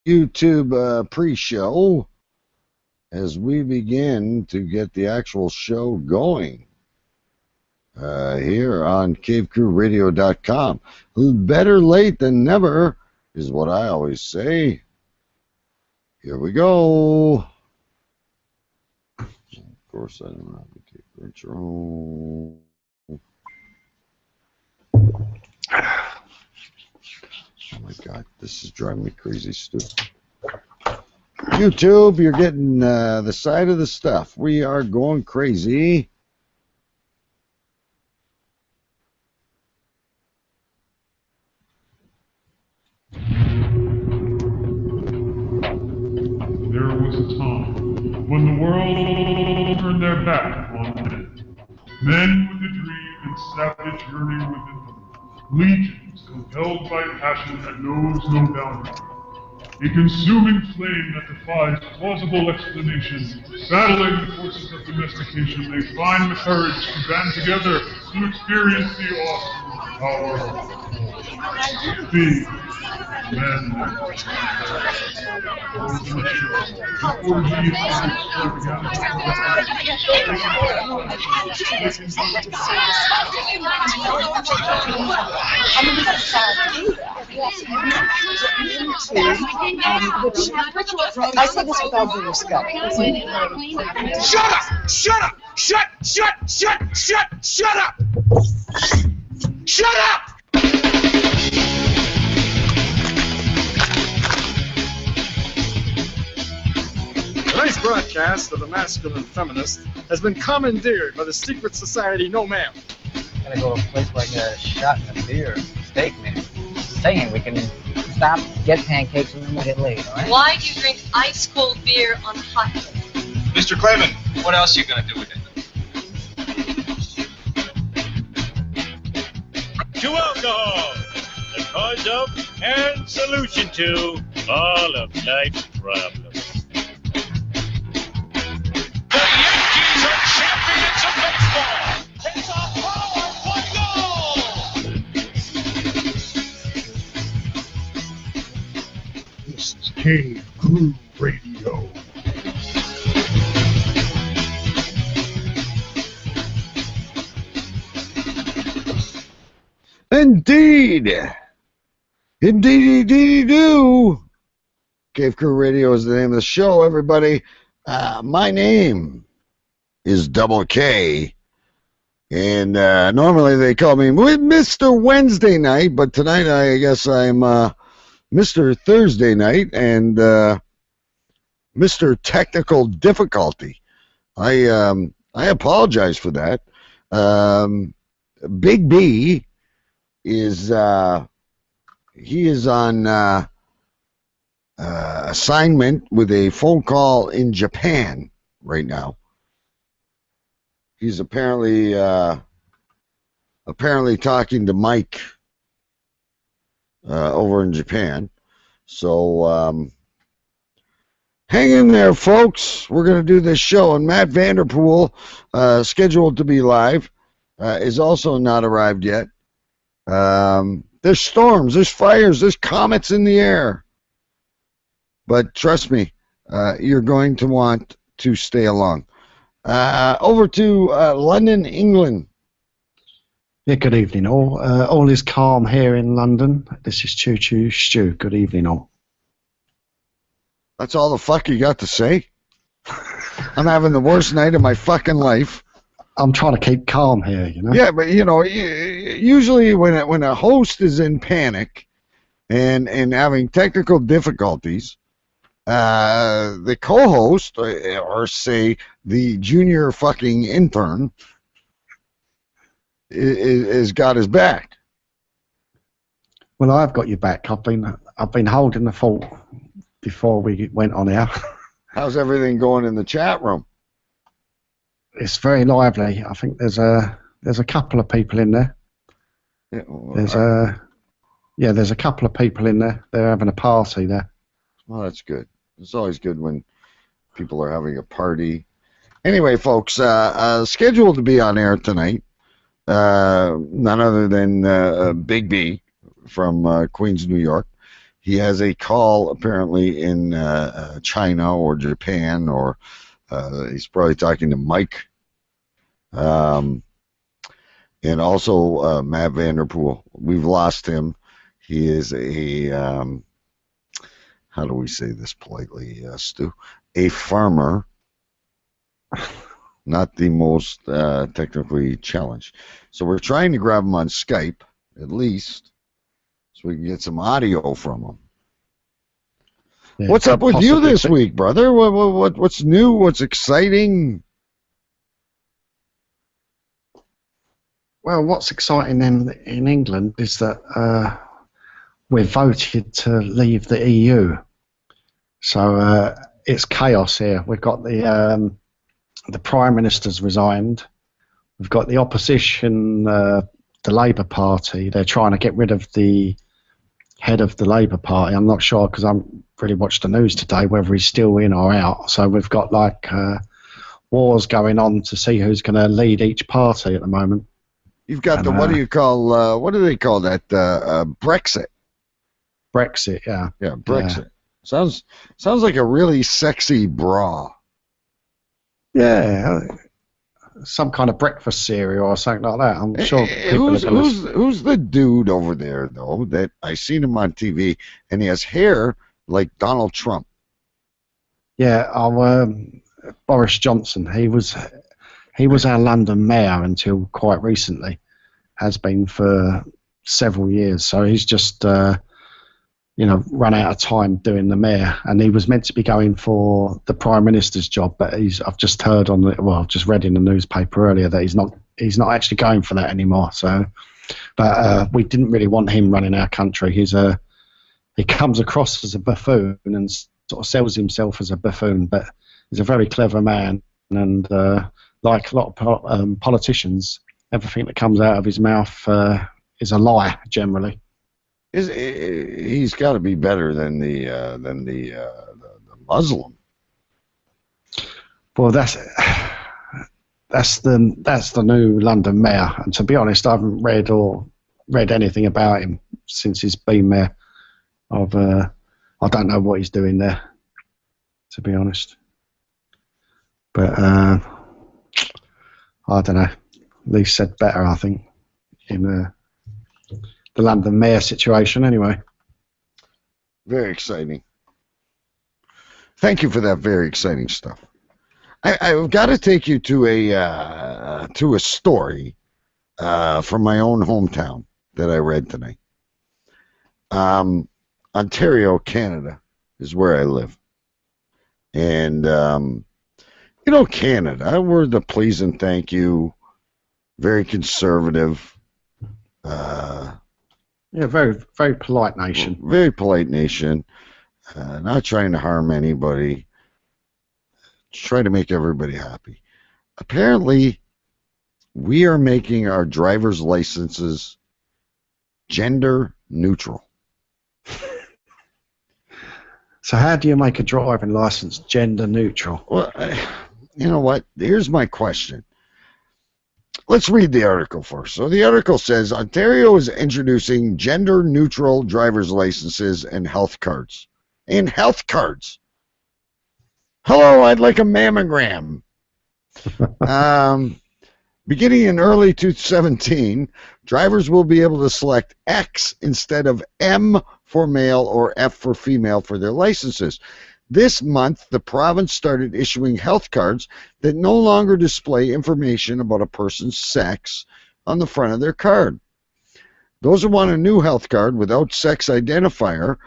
YouTube pre-show as we begin to get the actual show going here on CaveCrewRadio.com. Better late than never is what I always say. Here we go. Of course, I don't have to take control. Oh my God, this is driving me crazy, Stu. YouTube, you're getting the side of the stuff. We are going crazy. There was a time when the world turned their back on men. Men with a dream and savage yearning within them. Legions compelled by passion that knows no boundary. A consuming flame that defies plausible explanation. Battling the forces of domestication, they find the courage to band together to experience the awesome power of being men. I say this with all due respect. Shut up! Shut up! Shut up! Shut up! Tonight's broadcast of the Masculine Feminist has been commandeered by the secret society No Ma'am. Gonna go to a place where I get a shot and a beer, steak, man. Saying we can stop, get pancakes, and then we'll get laid, all right? Why do you drink ice cold beer on hot day? Mr. Clavin, what else are you gonna do with it? To alcohol, the cause of and solution to all of life's problems. The Yankees are champions of baseball! It's a power goal! This is Cave Crew Radio. Indeed. Indeed, do. Cave Crew Radio is the name of the show, everybody. My name is Double K. And normally they call me Mr. Wednesday Night, but tonight I guess I'm Mr. Thursday Night and Mr. Technical Difficulty. I apologize for that. Big B is he is on assignment with a phone call in Japan right now. He's apparently talking to Mike over in Japan. So hang in there, folks. We're going to do this show, and Matt Vanderpool, scheduled to be live, is also not arrived yet. There's storms, there's fires, there's comets in the air. But trust me, you're going to want to stay along. Over to London, England. Yeah, good evening all. All is calm here in London. This is Choo Choo Stu. Good evening all. That's all the fuck you got to say? I'm having the worst night of my fucking life. I'm trying to keep calm here, you know. Yeah, but you know, usually when a host is in panic and having technical difficulties, the co-host or say the junior fucking intern is got his back. Well, I've got your back. I've been holding the fort before we went on air. How's everything going in the chat room? It's very lively. I think there's a couple of people in there. Yeah, well, there's a couple of people in there. They're having a party there. Well, that's good. It's always good when people are having a party. Anyway, folks, scheduled to be on air tonight, none other than Big B from Queens, New York. He has a call apparently in China or Japan, or he's probably talking to Mike. And also Matt Vanderpool. We've lost him. He is a, how do we say this politely, Stu? A farmer. Not the most technically challenged. So we're trying to grab him on Skype, at least, so we can get some audio from him. Yeah, What's up with you possibly this be- week, brother? What's new? What's exciting? Well, what's exciting in England is that we've voted to leave the EU. So it's chaos here. We've got the Prime Minister's resigned. We've got the opposition, the Labour Party. They're trying to get rid of the head of the Labour Party. I'm not sure because I haven't really watched the news today whether he's still in or out. So we've got like wars going on to see who's going to lead each party at the moment. You've got the, what do you call, what do they call that? Brexit. Brexit, yeah. Yeah, Brexit. Yeah. Sounds like a really sexy bra. Yeah, some kind of breakfast cereal or something like that. I'm sure. Who's the dude over there though that I seen him on TV and he has hair like Donald Trump? Yeah, Boris Johnson. He was our London mayor until quite recently. Has been for several years. So he's just run out of time doing the mayor, and he was meant to be going for the Prime Minister's job, but I've just heard I've just read in the newspaper earlier that he's not actually going for that anymore. So, but we didn't really want him running our country. He comes across as a buffoon and sort of sells himself as a buffoon, but he's a very clever man, and like a lot of politicians, everything that comes out of his mouth is a lie generally. He's got to be better than the Muslim. Well, that's the new London mayor, and to be honest, I haven't read anything about him since he's been mayor. I don't know what he's doing there, to be honest. But I don't know. Lee said better, I think, in the London mayor situation anyway. Very exciting. Thank you for that very exciting stuff. I've got to take you to a story from my own hometown that I read tonight. Ontario, Canada is where I live. And, Canada, we're the please and thank you, very conservative. Yeah, very, very polite nation. Very polite nation. Not trying to harm anybody. Try to make everybody happy. Apparently, we are making our driver's licenses gender neutral. So how do you make a driving license gender neutral? Well, you know what? Here's my question. Let's read the article first. So the article says Ontario is introducing gender-neutral driver's licenses and health cards. Hello, I'd like a mammogram. Beginning in early 2017, drivers will be able to select X instead of M for male or F for female for their licenses. This month, the province started issuing health cards that no longer display information about a person's sex on the front of their card. Those who want a new health card without sex identifier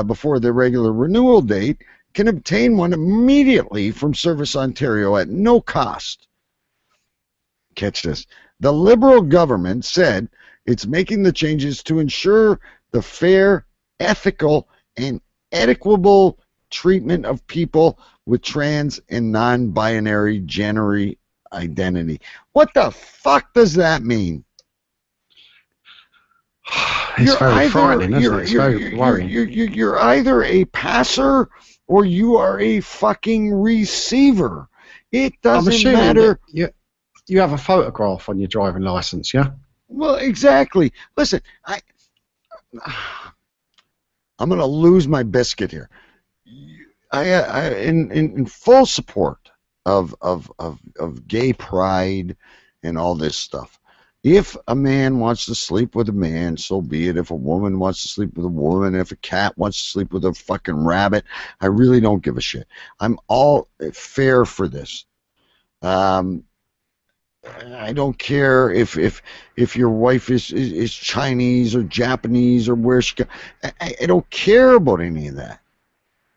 before their regular renewal date can obtain one immediately from Service Ontario at no cost. Catch this. The Liberal government said it's making the changes to ensure the fair, ethical, and equitable treatment of people with trans and non-binary gender identity. What the fuck does that mean? It's very frightening, isn't it? It's very worrying. You're either a passer or you are a fucking receiver. It doesn't matter. You have a photograph on your driving license, yeah? Well, exactly. Listen, I'm going to lose my biscuit here. In full support of gay pride and all this stuff. If a man wants to sleep with a man, so be it. If a woman wants to sleep with a woman, if a cat wants to sleep with a fucking rabbit, I really don't give a shit. I'm all fair for this. I don't care if your wife is Chinese or Japanese or where she got. I don't care about any of that.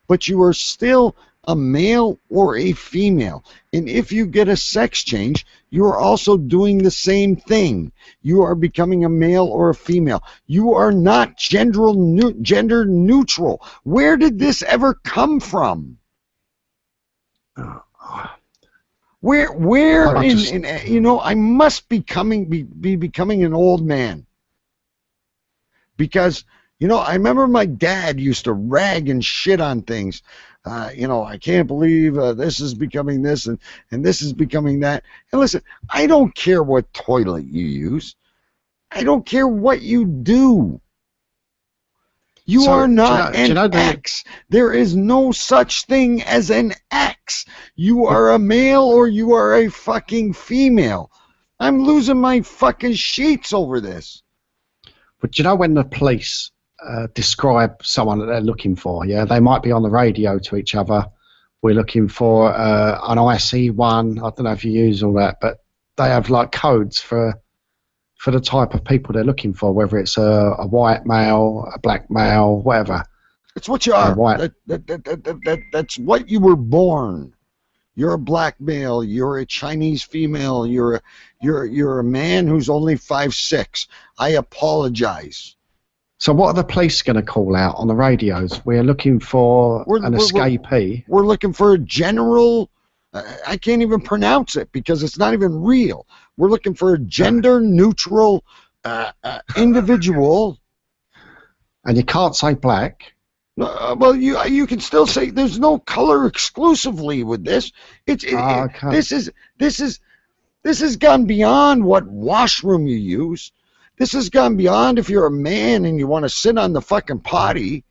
But you are still a male or a female. And if you get a sex change, you are also doing the same thing. You are becoming a male or a female. You are not gender neutral. Where did this ever come from? Where I must be becoming an old man. Because I remember my dad used to rag and shit on things. I can't believe this is becoming this and this is becoming that. And listen, I don't care what toilet you use. I don't care what you do. You are not an X. There is no such thing as an X. You are a male or you are a fucking female. I'm losing my fucking sheets over this. But when the police describe someone that they're looking for, yeah, they might be on the radio to each other. We're looking for an IC1. I don't know if you use all that, but they have like codes for the type of people they're looking for, whether it's a white male, a black male, whatever. It's what you are. That's what you were born. You're a black male. You're a Chinese female. You're a man who's only 5'6". I apologize. So what are the police going to call out on the radios? We're looking for an escapee. We're looking for a general. I can't even pronounce it because it's not even real. We're looking for a gender-neutral individual. And you can't say black. Well, you can still say there's no color exclusively with this. This has gone beyond what washroom you use. This has gone beyond if you're a man and you want to sit on the fucking potty.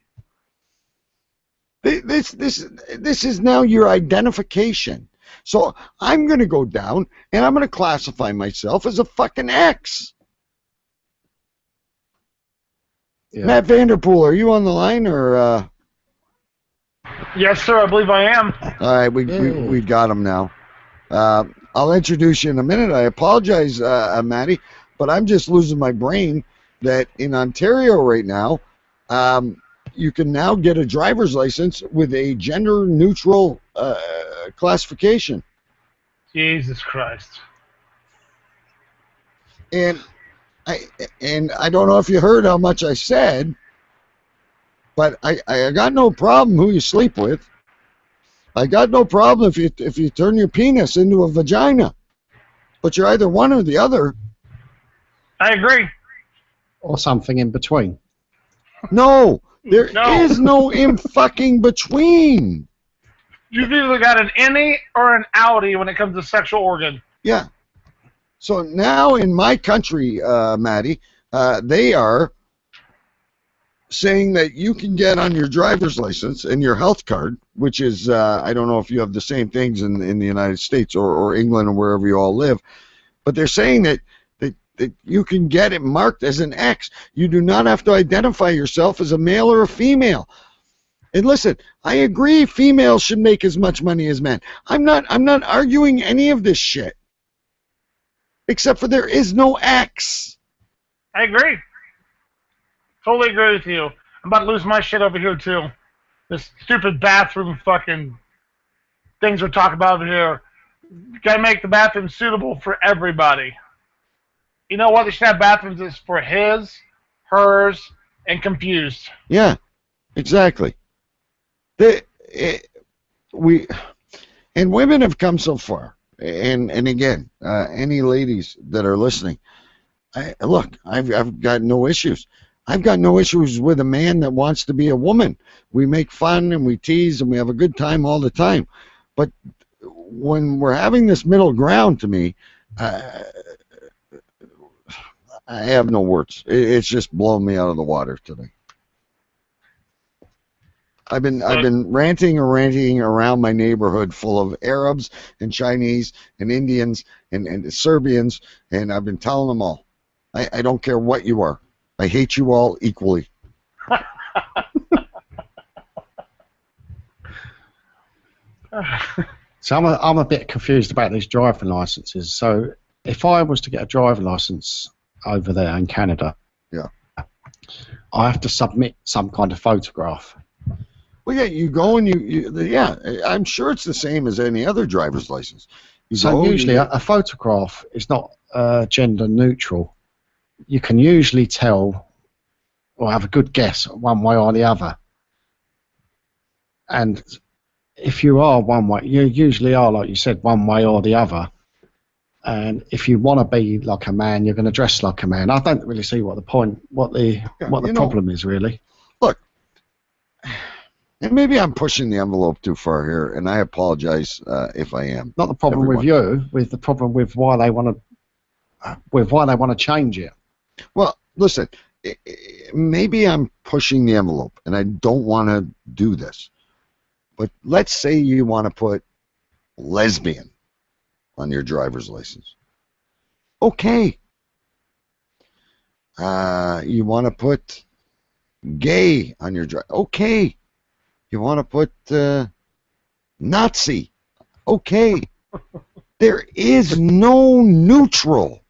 This is now your identification. So I'm going to go down and I'm going to classify myself as a fucking X. Yeah. Matt Vanderpool, are you on the line or? Yes, sir. I believe I am. All right, we got him now. I'll introduce you in a minute. I apologize, Matty, but I'm just losing my brain that in Ontario right now, you can now get a driver's license with a gender-neutral classification. Jesus Christ. And I don't know if you heard how much I said, but I got no problem who you sleep with. I got no problem if you turn your penis into a vagina, but you're either one or the other. I agree. Or something in between. No, there is no in fucking between. You've either got an innie or an outie when it comes to sexual organ. Yeah. So now in my country, Maddie, they are saying that you can get on your driver's license and your health card, which is, I don't know if you have the same things in the United States or England or wherever you all live, but they're saying that you can get it marked as an X. You do not have to identify yourself as a male or a female. And listen, I agree females should make as much money as men. I'm not arguing any of this shit. Except for there is no X. I agree. Totally agree with you. I'm about to lose my shit over here, too. This stupid bathroom fucking things we're talking about over here. You gotta make the bathroom suitable for everybody. You know what? They should have bathrooms that's for his, hers, and confused. Yeah, exactly. Women have come so far. And again, any ladies that are listening, I've got no issues. I've got no issues with a man that wants to be a woman. We make fun and we tease and we have a good time all the time. But when we're having this middle ground, to me, I have no words. It's just blown me out of the water today. I've been ranting around my neighborhood full of Arabs and Chinese and Indians and Serbians, and I've been telling them all, I don't care what you are. I hate you all equally. So I'm a bit confused about these driving licenses. So if I was to get a driving license over there in Canada, yeah, I have to submit some kind of photograph. Well, yeah, you go and yeah, I'm sure it's the same as any other driver's license. So usually a photograph is not gender neutral. You can usually tell or have a good guess one way or the other. And if you are one way, you usually are, like you said, one way or the other. And if you want to be like a man, you're going to dress like a man. I don't really see what the problem is, really. Look, and maybe I'm pushing the envelope too far here, and I apologize if I am. Not the problem with you, with the problem with why they want to change it. Well, listen, maybe I'm pushing the envelope, and I don't want to do this. But let's say you want to put lesbian on your driver's license. Okay. You want to put gay on your driver. Okay. You want to put Nazi. Okay. There is no neutral.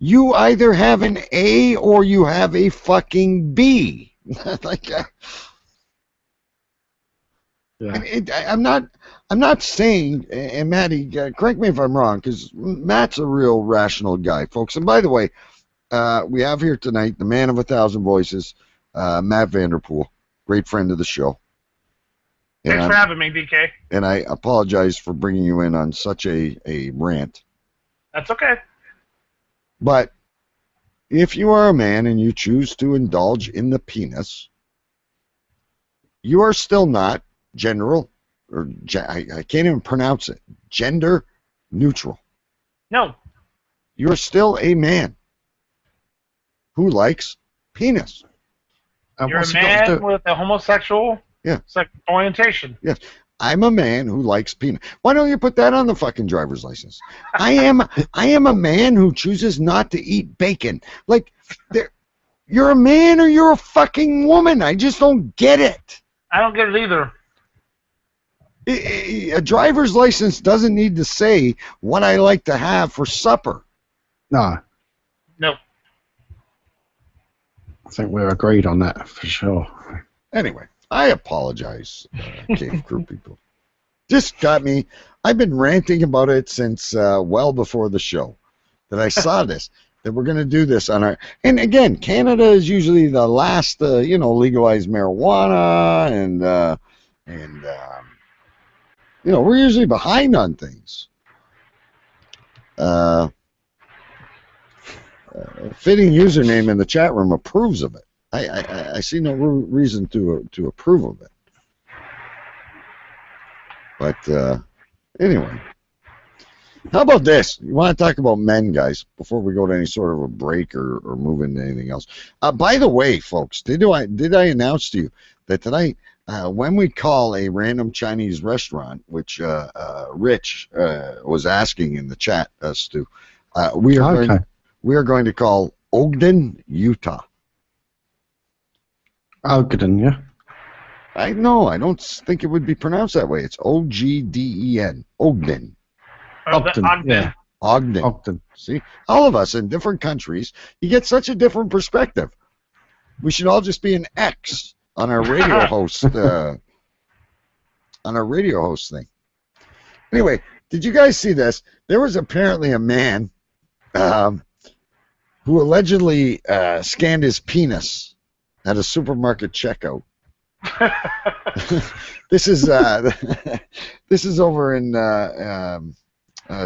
You either have an A or you have a fucking B. Like, I'm not saying, and Matty, correct me if I'm wrong, because Matt's a real rational guy, folks. And by the way, we have here tonight the man of 1,000 voices, Matt Vanderpool, great friend of the show. Thanks for having me, DK. And I apologize for bringing you in on such a rant. That's okay. But if you are a man and you choose to indulge in the penis, you are still not general, or I can't even pronounce it, gender neutral. No. You're still a man who likes penis. You're a man with a homosexual orientation. Yes. I'm a man who likes penis. Why don't you put that on the fucking driver's license? I am a man who chooses not to eat bacon. Like, you're a man or you're a fucking woman. I just don't get it. I don't get it either. A driver's license doesn't need to say what I like to have for supper. No. Nope. I think we're agreed on that for sure. Anyway, I apologize, Cave Crew people. Just got me. I've been ranting about it since well before the show that I saw this, that we're going to do this on our. And again, Canada is usually the last, legalized marijuana, and we're usually behind on things. Fitting username in the chat room approves of it. I see no reason to approve of it. But anyway, how about this? You want to talk about men, guys, before we go to any sort of a break or move into anything else? By the way, folks, did I announce to you that tonight, when we call a random Chinese restaurant, which Rich was asking in the chat, Stu, we are going to call Ogden, Utah. Ogden, yeah. I don't think it would be pronounced that way. It's Ogden. Ogden. Ogden, yeah. Ogden. See, all of us in different countries, you get such a different perspective. We should all just be an X on our radio host, thing. Anyway, did you guys see this? There was apparently a man who allegedly scanned his penis at a supermarket checkout. This is over in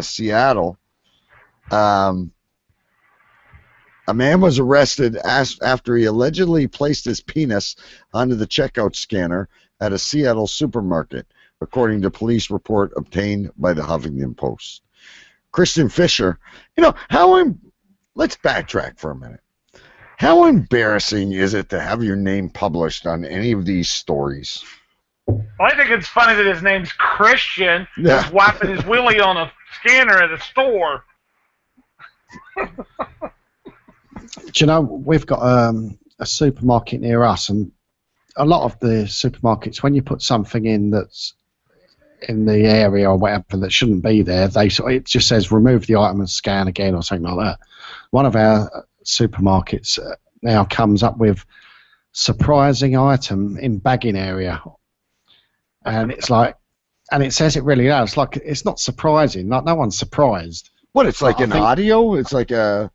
Seattle. A man was arrested after he allegedly placed his penis onto the checkout scanner at a Seattle supermarket, according to police report obtained by the Huffington Post. Christian Fisher, let's backtrack for a minute. How embarrassing is it to have your name published on any of these stories? Well, I think it's funny that his name's Christian. Yeah. He's wiping his willy on a scanner at a store. Do you know, we've got a supermarket near us, and a lot of the supermarkets, when you put something in that's in the area or whatever that shouldn't be there, it just says remove the item and scan again or something like that. One of our supermarkets now comes up with surprising item in bagging area, and it's like, and it says it really does. Like, it's not surprising. Like, no one's surprised. What, it's like an audio? It's like a...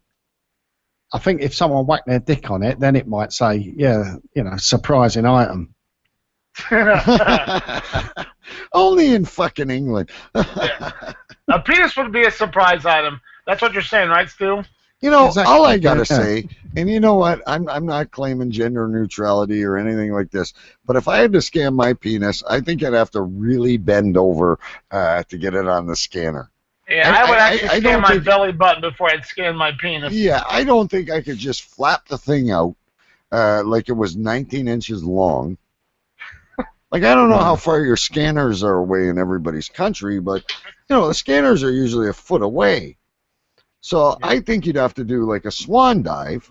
I think if someone whacked their dick on it, then it might say, yeah, surprising item. Only in fucking England. Yeah. A penis would be a surprise item. That's what you're saying, right, Stu? Exactly. All I gotta say, and you know what, I'm not claiming gender neutrality or anything like this, but if I had to scan my penis, I think I'd have to really bend over to get it on the scanner. Yeah, I would actually scan my belly button before I'd scan my penis. Yeah, I don't think I could just flap the thing out like it was 19 inches long. Like, I don't know how far your scanners are away in everybody's country, but, the scanners are usually a foot away. So I think you'd have to do like a swan dive.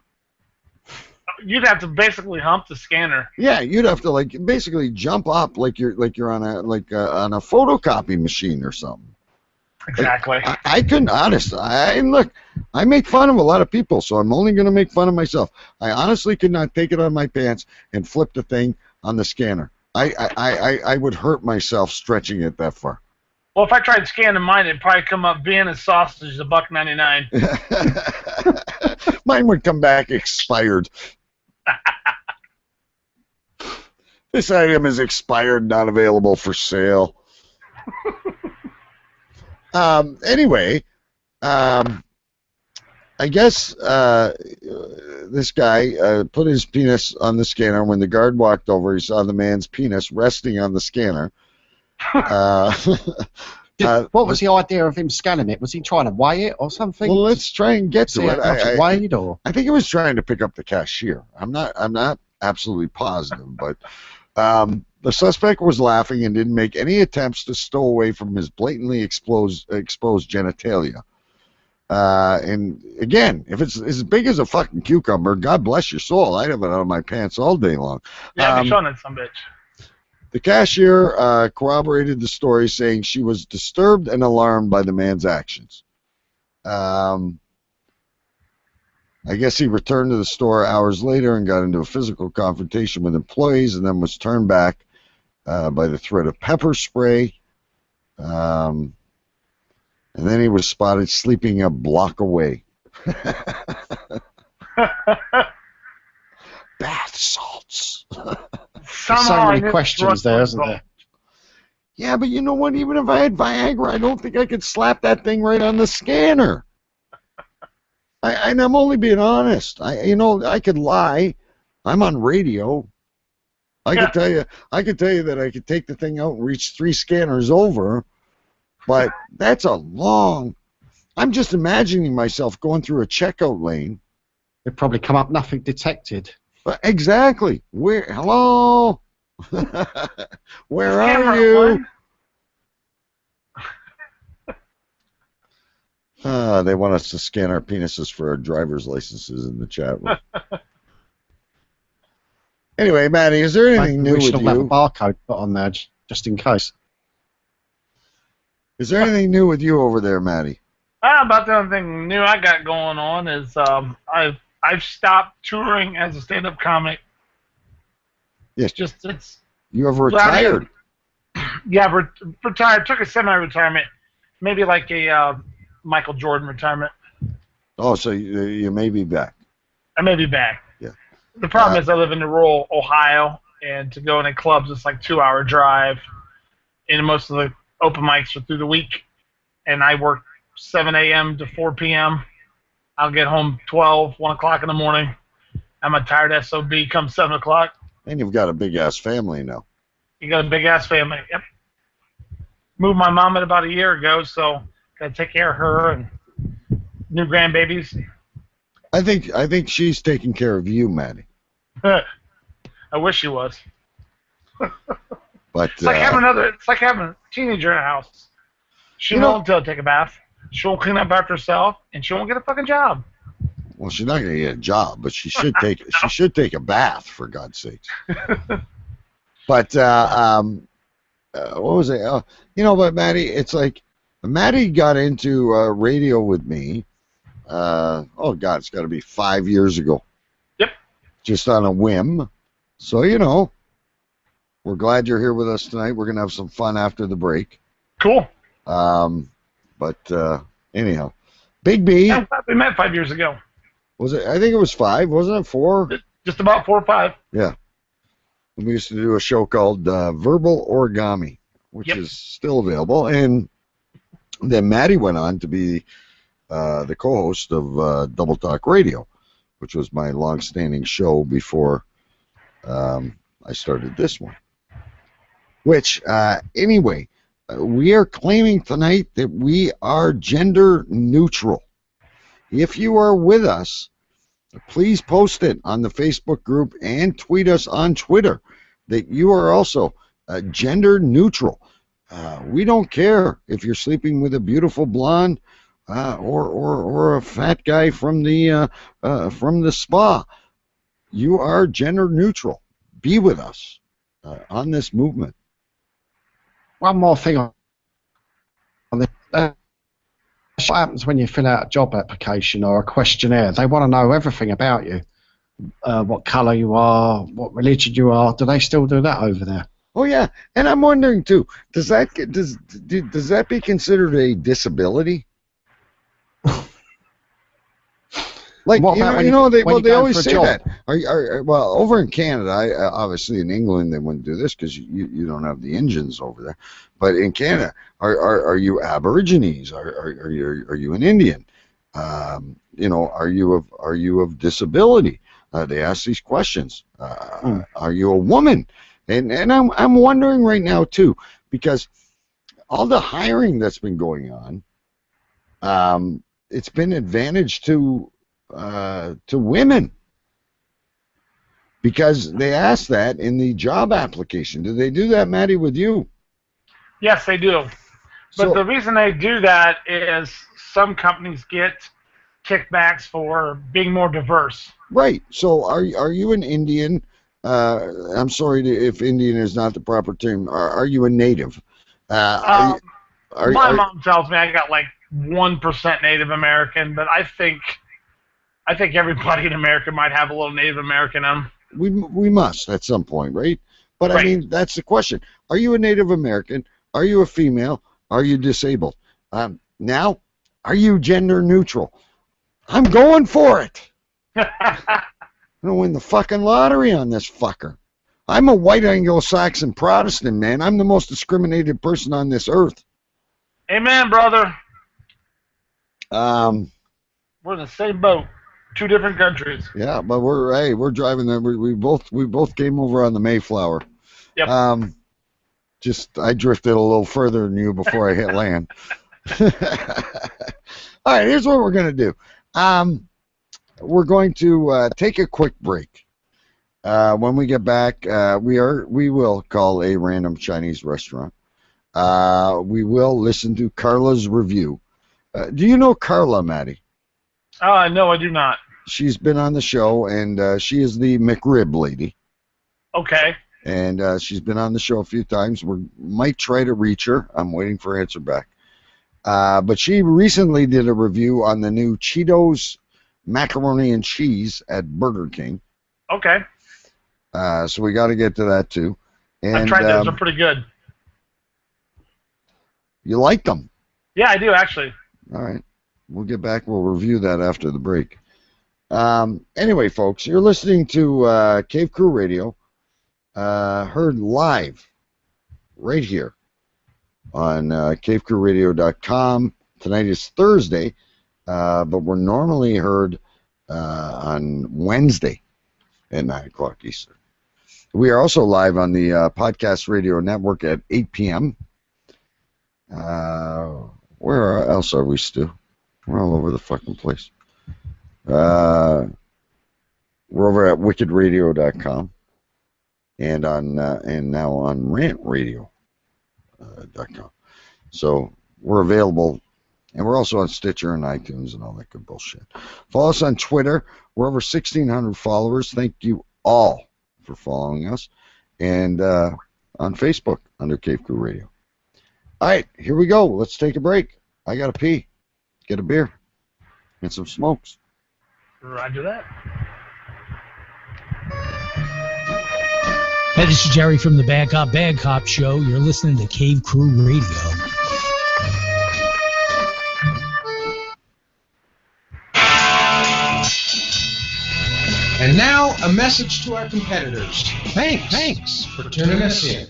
You'd have to basically hump the scanner. Yeah, you'd have to like basically jump up like you're on a on a photocopy machine or something. Exactly. Like, I couldn't, honestly. Look, I make fun of a lot of people, so I'm only going to make fun of myself. I honestly could not take it on my pants and flip the thing on the scanner. I would hurt myself stretching it that far. Well, if I tried scanning mine, it'd probably come up Vienna sausage, $1.99. Mine would come back expired. This item is expired, not available for sale. Anyway, I guess this guy put his penis on the scanner. When the guard walked over, he saw the man's penis resting on the scanner. What was the idea of him scanning it? Was he trying to weigh it or something? Well, let's try and get to it. I think he was trying to pick up the cashier. I'm not absolutely positive, but the suspect was laughing and didn't make any attempts to stow away from his blatantly exposed genitalia. And again, if it's as big as a fucking cucumber, God bless your soul. I'd have it on my pants all day long. Yeah, I'd be showing it some bitch. The cashier corroborated the story, saying she was disturbed and alarmed by the man's actions. I guess he returned to the store hours later and got into a physical confrontation with employees and then was turned back by the threat of pepper spray. And then he was spotted sleeping a block away. Bath salts. There's so many questions there, isn't there? Yeah, but you know what? Even if I had Viagra, I don't think I could slap that thing right on the scanner. And I'm only being honest. I could lie. I'm on radio. I could tell you that I could take the thing out and reach 3 scanners over, but that's a long. I'm just imagining myself going through a checkout lane. It'd probably come up nothing detected. Exactly. Hello? Where are you? They want us to scan our penises for our driver's licenses in the chat room. Anyway, Maddie, is there anything new with you? We should have a barcode put on there just in case. Is there anything new with you over there, Maddie? About the only thing new I got going on is I've stopped touring as a stand-up comic. Yes. It's. You have retired. Yeah, retired. Took a semi-retirement, maybe like a Michael Jordan retirement. Oh, so you may be back. I may be back. Yeah. The problem is I live in rural Ohio, and to go into clubs it's like 2-hour drive, and most of the open mics are through the week, and I work 7 a.m. to 4 p.m. I'll get home 1 o'clock in the morning. I'm a tired SOB come 7 o'clock. And you've got a big-ass family now. You got a big-ass family, yep. Moved my mom in about a year ago, so got to take care of her and new grandbabies. I think she's taking care of you, Maddie. I wish she was. But It's like having a teenager in a house. She won't take a bath. She won't clean up after herself, and she won't get a fucking job. well, she's not going to get a job, but she should take a bath, for God's sakes. But what was it? But Maddie, it's like Maddie got into radio with me. Oh God, it's got to be 5 years ago. Yep. Just on a whim. So we're glad you're here with us tonight. We're gonna have some fun after the break. Cool. But anyhow, Big B. Yeah, we met 5 years ago. Was it? I think it was 5. Wasn't it 4? Just about 4 or 5. Yeah. We used to do a show called Verbal Origami, which is still available. And then Maddie went on to be the co-host of Double Talk Radio, which was my long-standing show before I started this one. Which, anyway, we are claiming tonight that we are gender neutral. If you are with us, please post it on the Facebook group and tweet us on Twitter that you are also gender neutral. We don't care if you're sleeping with a beautiful blonde or a fat guy from the spa. You are gender neutral. Be with us on this movement. One more thing on this. What happens when you fill out a job application or a questionnaire? They want to know everything about you. What colour you are, what religion you are. Do they still do that over there? Oh yeah, and I'm wondering too. Does that be considered a disability? Like they always say that. Well, over in Canada, obviously in England they wouldn't do this because you don't have the engines over there. But in Canada, are you Aborigines? Are you an Indian? Are you of disability? They ask these questions. Are you a woman? And I'm wondering right now too, because all the hiring that's been going on, it's been advantage to women because they ask that in the job application. Do they do that, Maddie, with you? Yes, they do. But the reason they do that is some companies get kickbacks for being more diverse. Right. So are you an Indian? I'm sorry if Indian is not the proper term. Are you a native? My mom tells me I got like 1% Native American, but I think everybody in America might have a little Native American in them. We must at some point, right? But right. I mean, that's the question. Are you a Native American? Are you a female? Are you disabled? Now, are you gender neutral? I'm going for it. I'm going to win the fucking lottery on this fucker. I'm a white Anglo-Saxon Protestant, man. I'm the most discriminated person on this earth. Amen, brother. We're in the same boat. 2 different countries. Yeah, but we're driving there. We both came over on the Mayflower. Yep. I drifted a little further than you before I hit land. All right, here's what we're gonna do. We're going to take a quick break. When we get back, we will call a random Chinese restaurant. We will listen to Carla's review. Do you know Carla, Maddie? No, I do not. She's been on the show, and she is the McRib lady. Okay. And she's been on the show a few times. We might try to reach her. I'm waiting for her answer back. But she recently did a review on the new Cheetos macaroni and cheese at Burger King. Okay. So we got to get to that too. And I tried those. They're pretty good. You like them? Yeah, I do actually. All right. We'll get back. We'll review that after the break. Anyway, folks, you're listening to Cave Crew Radio, heard live right here on cavecrewradio.com. Tonight is Thursday, but we're normally heard on Wednesday at 9 o'clock Eastern. We are also live on the Podcast Radio Network at 8 p.m. Where else are we, Stu? We're all over the fucking place. We're over at wickedradio.com and now on rantradio.com. So we're available, and we're also on Stitcher and iTunes and all that good bullshit. Follow us on Twitter. We're over 1,600 followers. Thank you all for following us. And on Facebook under Cave Crew Radio. All right, here we go. Let's take a break. I got to pee, get a beer, and some smokes. Roger that. Hey, this is Jerry from the Bad Cop Show. You're listening to Cave Crew Radio. And now, a message to our competitors. Thanks for tuning us in.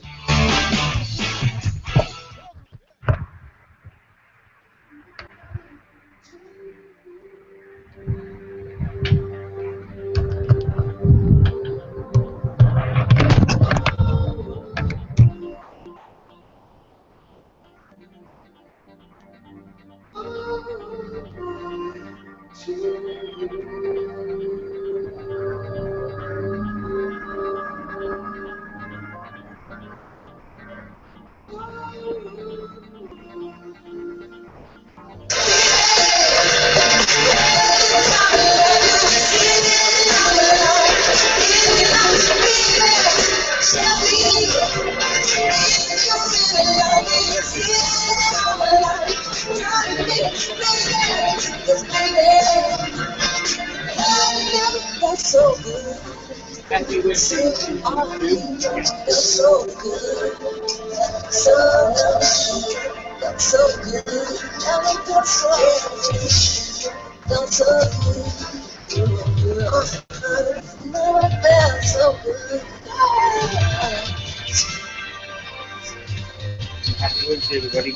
Afterwards, everybody.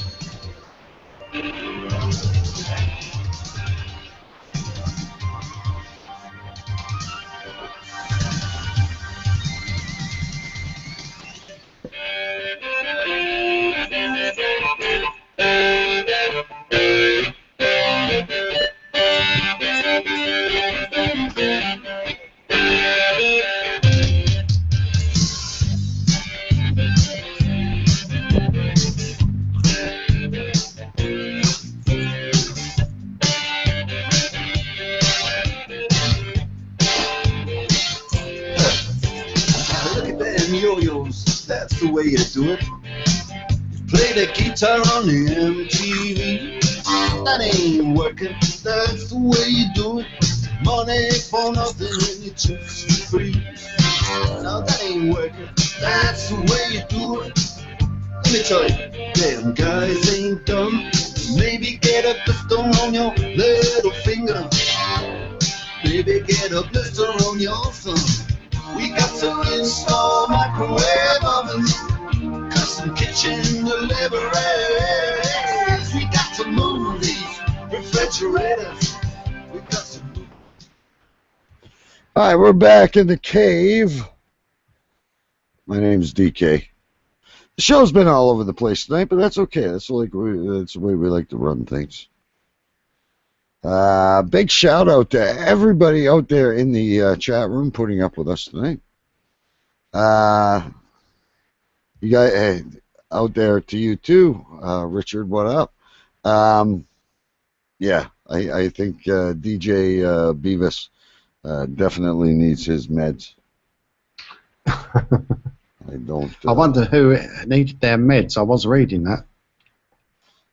Yo-yos, that's the way you do it. Play the guitar on the MTV. That ain't working, that's the way you do it. Money for nothing and you just free. Now that ain't working, that's the way you do it. Let me tell you, them guys ain't dumb. Maybe get a blister on your little finger. Maybe get a blister on your thumb. We got to install microwave ovens, custom kitchen deliveries. We got to move these refrigerators. We got to move. All right, we're back in the cave. My name's DK. The show's been all over the place tonight, but that's okay. That's the way we like to run things. Big shout out to everybody out there in the chat room putting up with us tonight. You guys, hey, out there to you too, Richard. What up? Yeah, I think DJ Beavis definitely needs his meds. I don't. I wonder who needed their meds. I was reading that.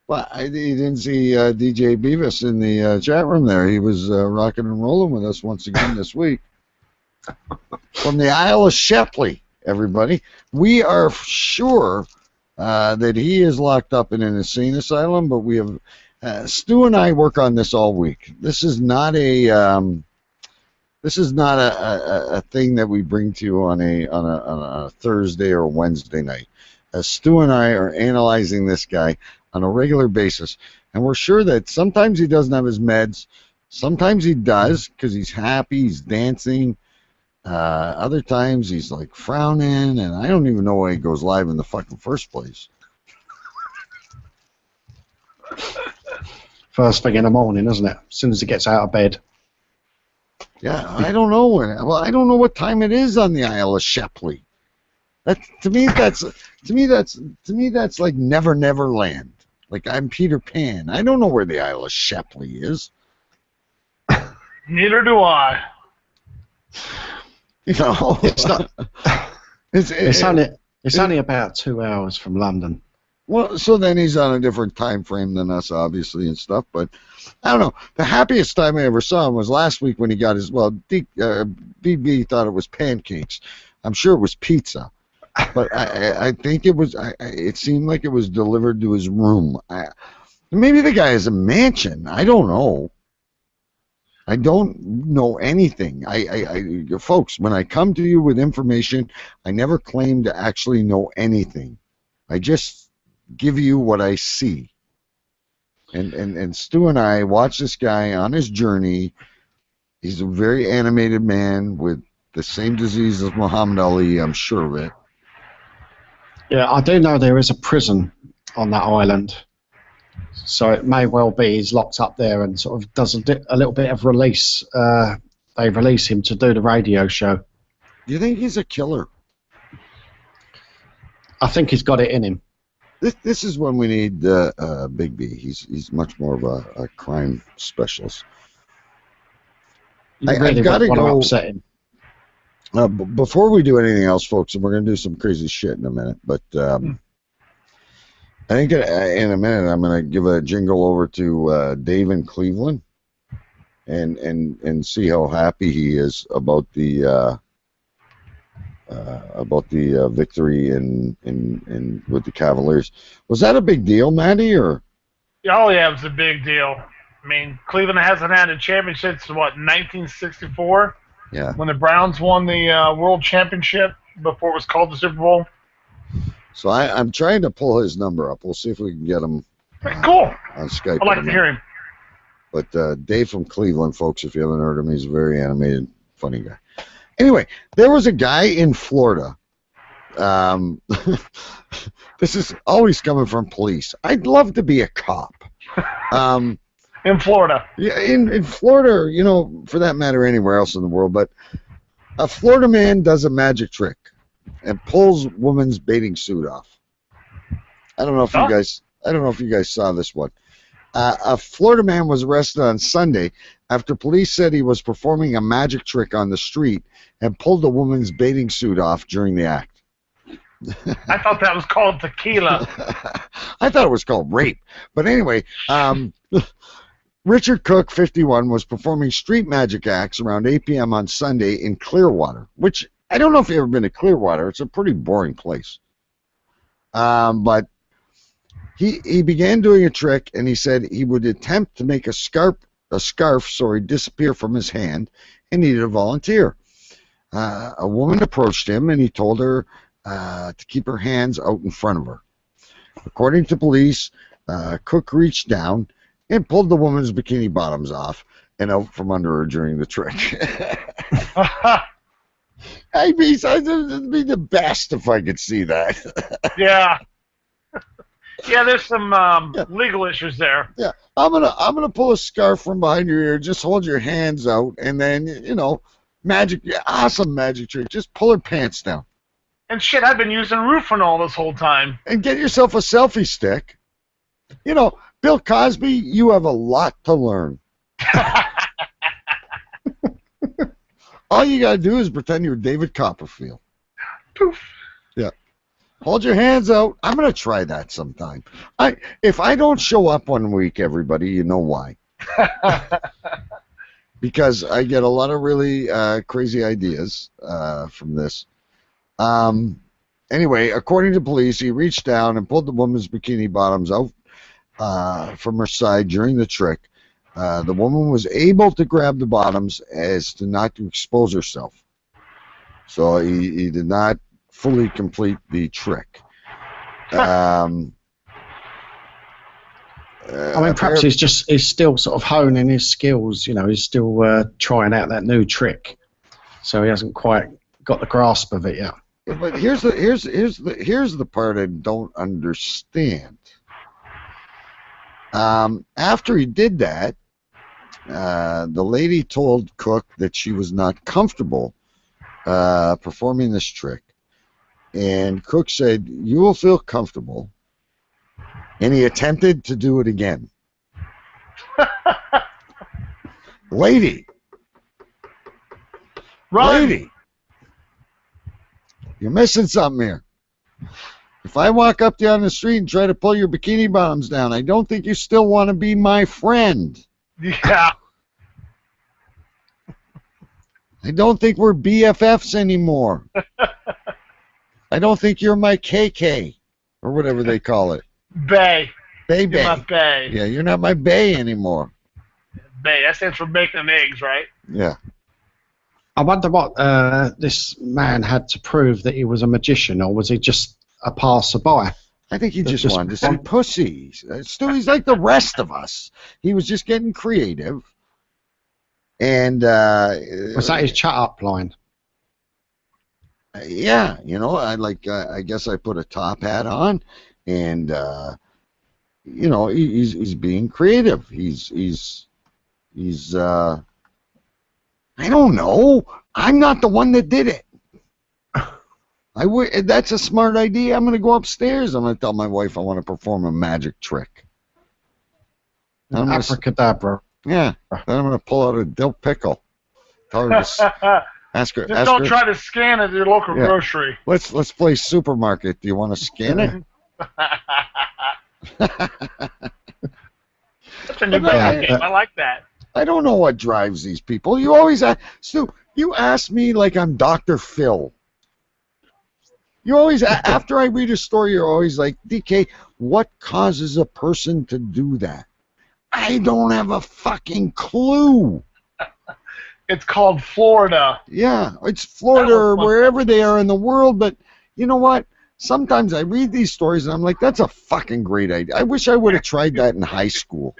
Well, you didn't see DJ Beavis in the chat room there. He was rocking and rolling with us once again this week. From the Isle of Shepley, everybody. We are sure that he is locked up in an insane asylum, but we have... Stu and I work on this all week. This is not a thing that we bring to you on a Thursday or Wednesday night. Stu and I are analyzing this guy on a regular basis, and we're sure that sometimes he doesn't have his meds, sometimes he does because he's happy, he's dancing, other times he's like frowning, and I don't even know why he goes live in the fucking first place. First thing in the morning, isn't it? As soon as he gets out of bed. Yeah, I don't know when. Well, I don't know what time it is on the Isle of Shepley. To me that's like Never Never Land. Like I'm Peter Pan. I don't know where the Isle of Shepley is. Neither do I. You know, It's not. It's only about 2 hours from London. Well, so then he's on a different time frame than us, obviously, and stuff. But I don't know. The happiest time I ever saw him was last week when he got his. Well, BB thought it was pancakes. I'm sure it was pizza, but I think it was. It seemed like it was delivered to his room. Maybe the guy has a mansion. I don't know. I don't know anything. Folks, when I come to you with information, I never claim to actually know anything. I just give you what I see. And Stu and I watch this guy on his journey. He's a very animated man with the same disease as Muhammad Ali, I'm sure of it. Yeah, I do know there is a prison on that island. So it may well be he's locked up there and sort of does a little bit of release. They release him to do the radio show. Do you think he's a killer? I think he's got it in him. This is when we need Big B. He's much more of a crime specialist. You really I've got to want to go. upset him. Before we do anything else, folks, and we're going to do some crazy shit in a minute, but I think in a minute I'm going to give a jingle over to Dave in Cleveland and see how happy he is about the victory in with the Cavaliers. Was that a big deal, Matty? Or Oh yeah, it was a big deal. I mean, Cleveland hasn't had a championship since what, 1964? Yeah. When the Browns won the World Championship before it was called the Super Bowl. So I'm trying to pull his number up. We'll see if we can get him. Cool. On Skype. I'd like to hear him. But Dave from Cleveland, folks, if you haven't heard him, he's a very animated, funny guy. Anyway, there was a guy in Florida. This is always coming from police. I'd love to be a cop. In Florida. Yeah, in Florida, you know, for that matter, anywhere else in the world. But a Florida man does a magic trick and pulls woman's bathing suit off. I don't know if you guys saw this one. A Florida man was arrested on Sunday after police said he was performing a magic trick on the street and pulled a woman's bathing suit off during the act. I thought that was called tequila. I thought it was called rape. But anyway, Richard Cook, 51, was performing street magic acts around 8 p.m. on Sunday in Clearwater, which I don't know if you've ever been to Clearwater. It's a pretty boring place. But he began doing a trick, and he said he would attempt to make a scarf disappear from his hand, and needed a volunteer. A woman approached him, and he told her to keep her hands out in front of her. According to police, Cook reached down and pulled the woman's bikini bottoms off and out from under her during the trick. It'd be the best if I could see that. Yeah. Yeah, there's some legal issues there. Yeah, I'm gonna pull a scarf from behind your ear. Just hold your hands out, and then awesome magic trick. Just pull her pants down. And shit, I've been using Rufinol this whole time. And get yourself a selfie stick. You know, Bill Cosby, you have a lot to learn. All you gotta do is pretend you're David Copperfield. Poof. Yeah. Hold your hands out. I'm gonna try that sometime. If I don't show up one week, everybody, you know why. Because I get a lot of really crazy ideas from this. Anyway, according to police, he reached down and pulled the woman's bikini bottoms out from her side during the trick. The woman was able to grab the bottoms as to not to expose herself. So he did not fully complete the trick. I mean, perhaps he's still sort of honing his skills. You know, he's still trying out that new trick, so he hasn't quite got the grasp of it yet. But here's the part I don't understand. After he did that, the lady told Cook that she was not comfortable performing this trick. And Cook said, "You will feel comfortable." And he attempted to do it again. Lady. Run. Lady. You're missing something here. If I walk up to you on the street and try to pull your bikini bottoms down, I don't think you still want to be my friend. Yeah. I don't think we're BFFs anymore. I don't think you're my KK, or whatever they call it. Bae. Bae. You're my bae. Yeah, you're not my bae anymore. Bae. That stands for bacon and eggs, right? Yeah. I wonder what this man had to prove that he was a magician, or was he just a passerby? I think he just wanted to see pussy. Stu, he's like the rest of us. He was just getting creative. And was that his chat up line? Yeah, you know, I guess I put a top hat on, and you know, he's being creative. He's I don't know. I'm not the one that did it. That's a smart idea. I'm going to go upstairs. I'm going to tell my wife I want to perform a magic trick. Abracadabra. Yeah. Then I'm going to pull out a dill pickle. Tell her to ask her. Just don't try to scan at your local grocery. Let's play supermarket. Do you want to scan it? That's a new game. I like that. I don't know what drives these people. You always ask, Stu, you ask me like I'm Dr. Phil. You always, after I read a story, you're always like, DK, what causes a person to do that? I don't have a fucking clue. It's called Florida. Yeah, it's Florida or wherever they are in the world, but you know what? Sometimes I read these stories and I'm like, that's a fucking great idea. I wish I would have tried that in high school.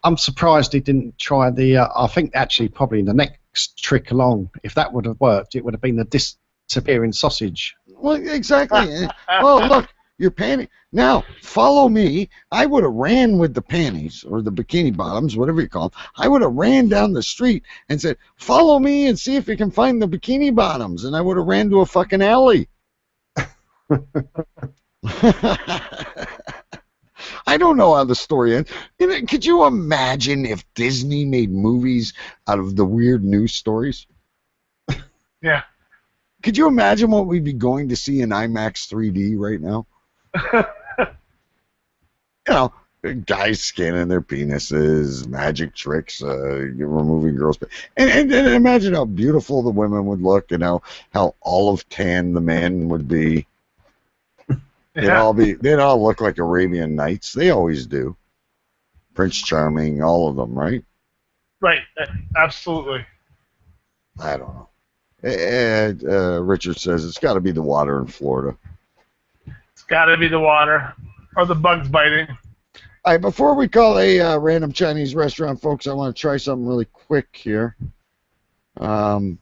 I'm surprised he didn't try the, I think actually probably the next trick along, if that would have worked, it would have been the disappearing sausage. Well, exactly. Oh, look, you're panting. Now, follow me. I would have ran with the panties, or the bikini bottoms, whatever you call them. I would have ran down the street and said, follow me and see if you can find the bikini bottoms. And I would have ran to a fucking alley. I don't know how the story ends. Could you imagine if Disney made movies out of the weird news stories? Yeah. Could you imagine what we'd be going to see in IMAX 3D right now? You know, guys scanning their penises, magic tricks, removing girls' and imagine how beautiful the women would look, and how olive tan the men would be. They'd all look like Arabian Nights. They always do. Prince Charming, all of them, right? Right, absolutely. I don't know. Richard says it's got to be the water in Florida. It's got to be the water or the bugs biting. All right, before we call a random Chinese restaurant, folks, I want to try something really quick here. Let's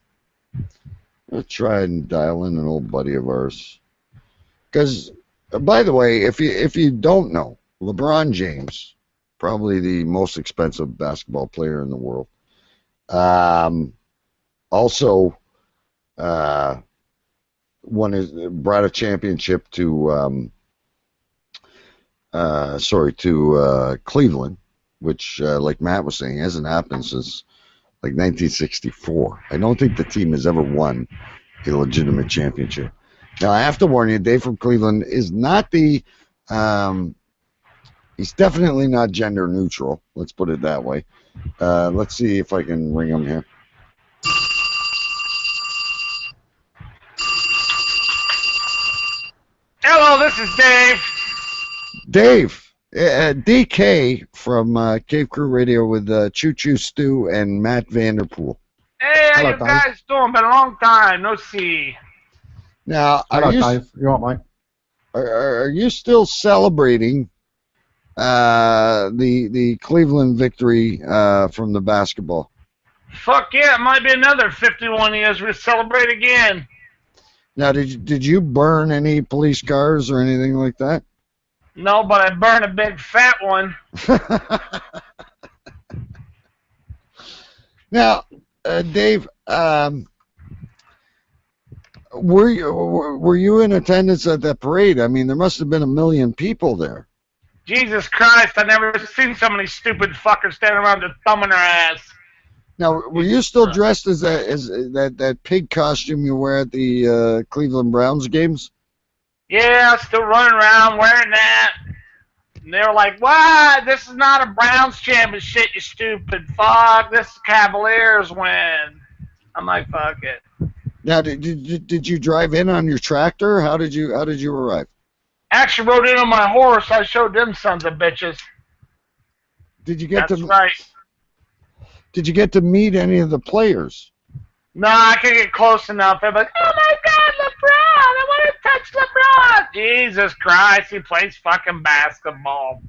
try and dial in an old buddy of ours. Because, by the way, if you don't know, LeBron James, probably the most expensive basketball player in the world, also brought a championship to Cleveland, which, like Matt was saying, hasn't happened since like 1964. I don't think the team has ever won a legitimate championship. Now, I have to warn you, Dave from Cleveland is not the he's definitely not gender neutral. Let's put it that way. Let's see if I can ring him here. Hello, this is Dave. Dave, DK from Cave Crew Radio with Choo Choo Stu and Matt Vanderpool. Hey, how Hello, you Dave. guys doing? Been a long time, no see. Now, Hello, Dave. You all right, mate? Are you still celebrating the Cleveland victory from the basketball? Fuck yeah, it might be another 51 years we celebrate again. Now, did you burn any police cars or anything like that? No, but I burned a big fat one. Now, Dave, were you in attendance at that parade? I mean, there must have been 1 million people there. Jesus Christ, I've never seen so many stupid fuckers standing around just thumbing their ass. Now, were you still dressed as that pig costume you wear at the Cleveland Browns games? Yeah, still running around wearing that. And they were like, "What? This is not a Browns championship, you stupid fuck. This is Cavaliers win." I'm like, "Fuck it." Now, did you drive in on your tractor? How did you arrive? Actually rode in on my horse. I showed them sons of bitches. Did you get That's right. Did you get to meet any of the players? No, I couldn't get close enough. They're like, "Oh my God, LeBron! I want to touch LeBron!" Jesus Christ, he plays fucking basketball.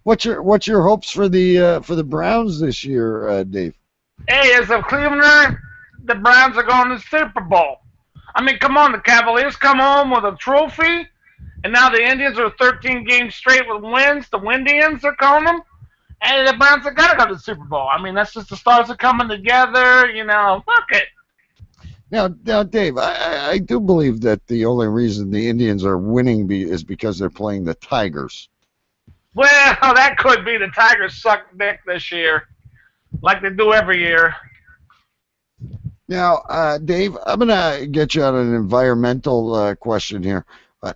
What's your hopes for the Browns this year, Dave? Hey, as a Clevelander, the Browns are going to the Super Bowl. I mean, come on, the Cavaliers come home with a trophy, and now the Indians are 13 games straight with wins. The Windians are calling them, and the Browns have got to go to the Super Bowl. I mean, that's just the stars are coming together. You know, fuck it. Now, Dave, I do believe that the only reason the Indians are winning is because they're playing the Tigers. Well, that could be. The Tigers suck dick this year, like they do every year. Now, Dave, I'm going to get you on an environmental question here.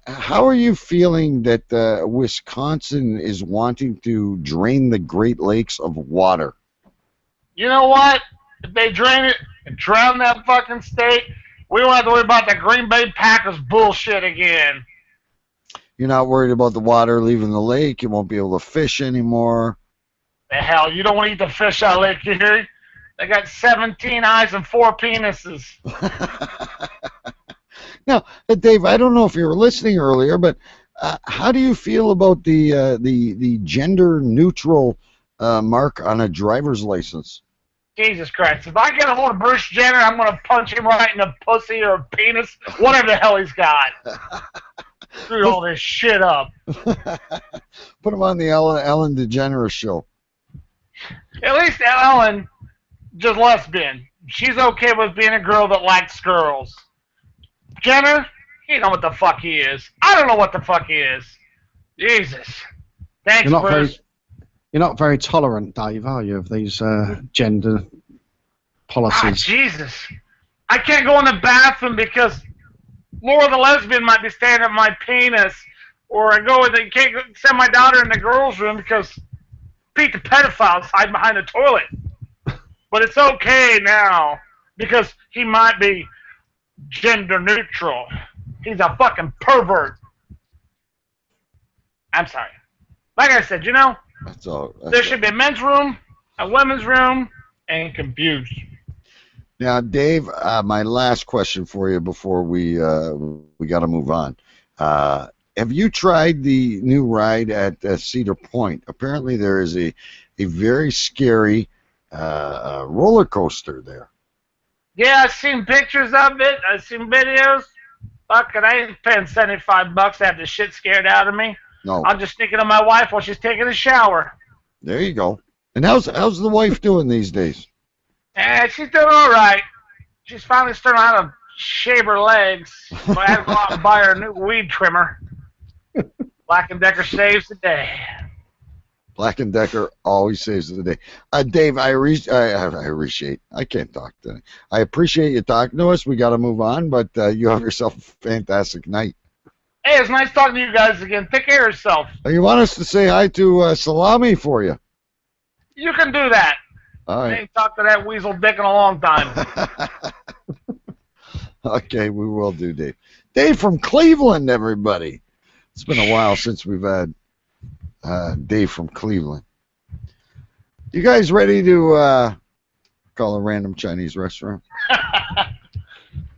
How are you feeling that Wisconsin is wanting to drain the Great Lakes of water? You know what? If they drain it and drown that fucking state, we don't have to worry about the Green Bay Packers bullshit again. You're not worried about the water leaving the lake. You won't be able to fish anymore. The hell, you don't want to eat the fish out of Lake Erie? They got 17 eyes and 4 penises. Now, Dave, I don't know if you were listening earlier, but how do you feel about the gender neutral mark on a driver's license? Jesus Christ. If I get a hold of Bruce Jenner, I'm going to punch him right in the pussy or penis, whatever the hell he's got. Screw all this shit up. Put him on the Ellen DeGeneres show. At least Ellen, just lesbian. She's okay with being a girl that likes girls. Jenner, he know what the fuck he is. I don't know what the fuck he is. Jesus. Thanks, Bruce. You're not very tolerant, Dave, are you, of these gender policies? Ah, Jesus. I can't go in the bathroom because Laura the lesbian might be staring at my penis. Or I can't send my daughter in the girls' room because Pete the pedophile's hiding behind the toilet. But it's okay now because he might be gender neutral. He's a fucking pervert. I'm sorry. Like I said, there should be a men's room, a women's room, and confused. Now, Dave, my last question for you before we got to move on. Have you tried the new ride at Cedar Point? Apparently, there is a very scary roller coaster there. Yeah, I've seen pictures of it. I've seen videos. Fuck it, I ain't paying $75 to have the shit scared out of me. No. I'll just sneak it on my wife while she's taking a shower. There you go. And how's the wife doing these days? She's doing all right. She's finally starting how to shave her legs. So I had to go out and buy her a new weed trimmer. Black & Decker saves the day. Black & Decker always saves the day. Dave, I appreciate. I can't talk today. I appreciate you talking to us. We got to move on, but you have yourself a fantastic night. Hey, it's nice talking to you guys again. Take care of yourself. You want us to say hi to Salami for you? You can do that. All right. I ain't talked to that weasel dick in a long time. Okay, we will do, Dave. Dave from Cleveland, everybody. It's been a while since we've had Dave from Cleveland. You guys ready to call a random Chinese restaurant?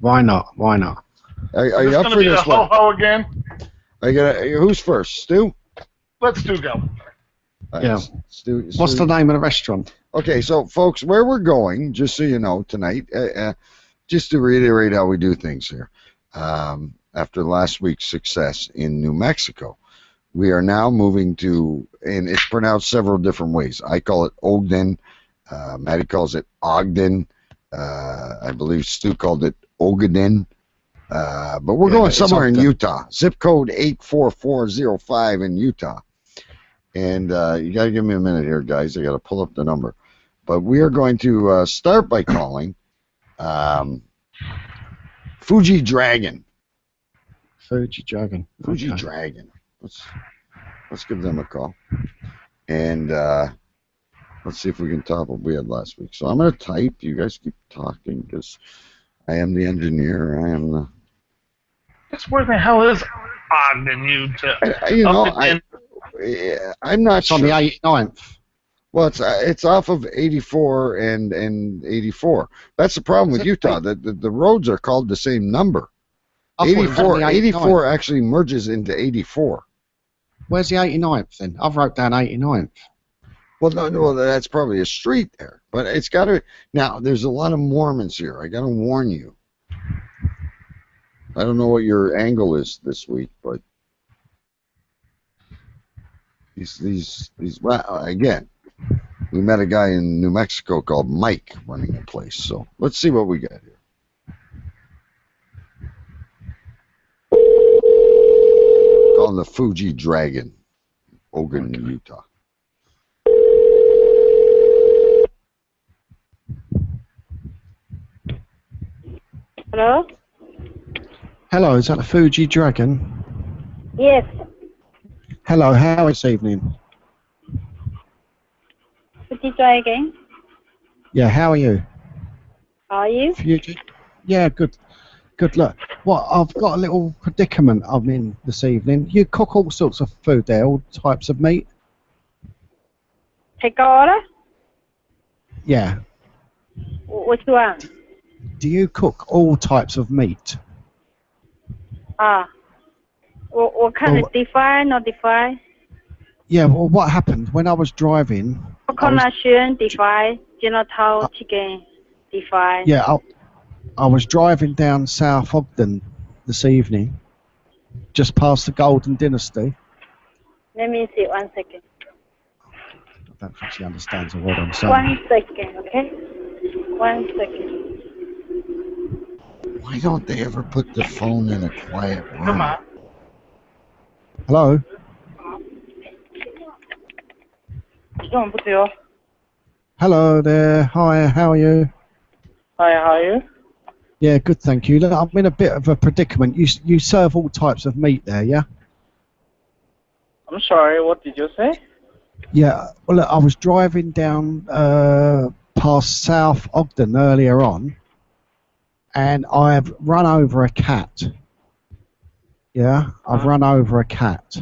Why not? Why not? Are you up for this one? Ho-ho again? Who's first? Stu? Let Stu go. Right, Yeah. Stu, What's the name of the restaurant? Okay, so folks, where we're going, just so you know, tonight, just to reiterate how we do things here, after last week's success in New Mexico, We are now moving to, and it's pronounced several different ways. I call it Ogden. Maddie calls it Ogden. I believe Stu called it Ogaden. But we're going somewhere in Utah. Zip code 84405 in Utah. And you got to give me a minute here, guys. I got to pull up the number. But we are going to start by calling Fuji Dragon. Fuji Dragon. Fuji Dragon. Let's give them a call. And let's see if we can top what we had last week. So I'm going to type. You guys keep talking because I am the engineer. I am the... Where the hell is Ogden, Utah? I'm not sure. On the 89th. Well, it's off of 84 and 84. That's the problem with Utah. The roads are called the same number. 84 actually merges into 84. Where's the 89th then? I've wrote down 89th. Well, no, that's probably a street there. But it's got to... Now, there's a lot of Mormons here. I got to warn you. I don't know what your angle is this week, but these well, again, we met a guy in New Mexico called Mike running a place. So let's see what we got here. Calling the Fuji Dragon, Ogden, Utah. Hello? Hello, is that the Fuji Dragon? Yes. Hello, how is this evening? Could you try again? Yeah, how are you? How are you? Fuji? Yeah, good. Good luck. Well, I've got a little predicament I'm in this evening. You cook all sorts of food there, all types of meat? Take order? Yeah. Which one? Do you cook all types of meat? What kind of define, not define? Yeah, well, what happened when I was driving? Coconut shrimp, define. Genotal chicken, define. Yeah, I was driving down South Ogden this evening, just past the Golden Dynasty. Let me see, 1 second. I don't think she understands a word I'm saying. 1 second, okay? 1 second. Why don't they ever put the phone in a quiet room? Come on. Hello? Hello there. Hi, how are you? Hi, how are you? Yeah, good, thank you. Look, I'm in a bit of a predicament. You serve all types of meat there, yeah? I'm sorry, what did you say? Yeah, well, look, I was driving down past South Ogden earlier on, and I've run over a cat. Yeah, I've run over a cat.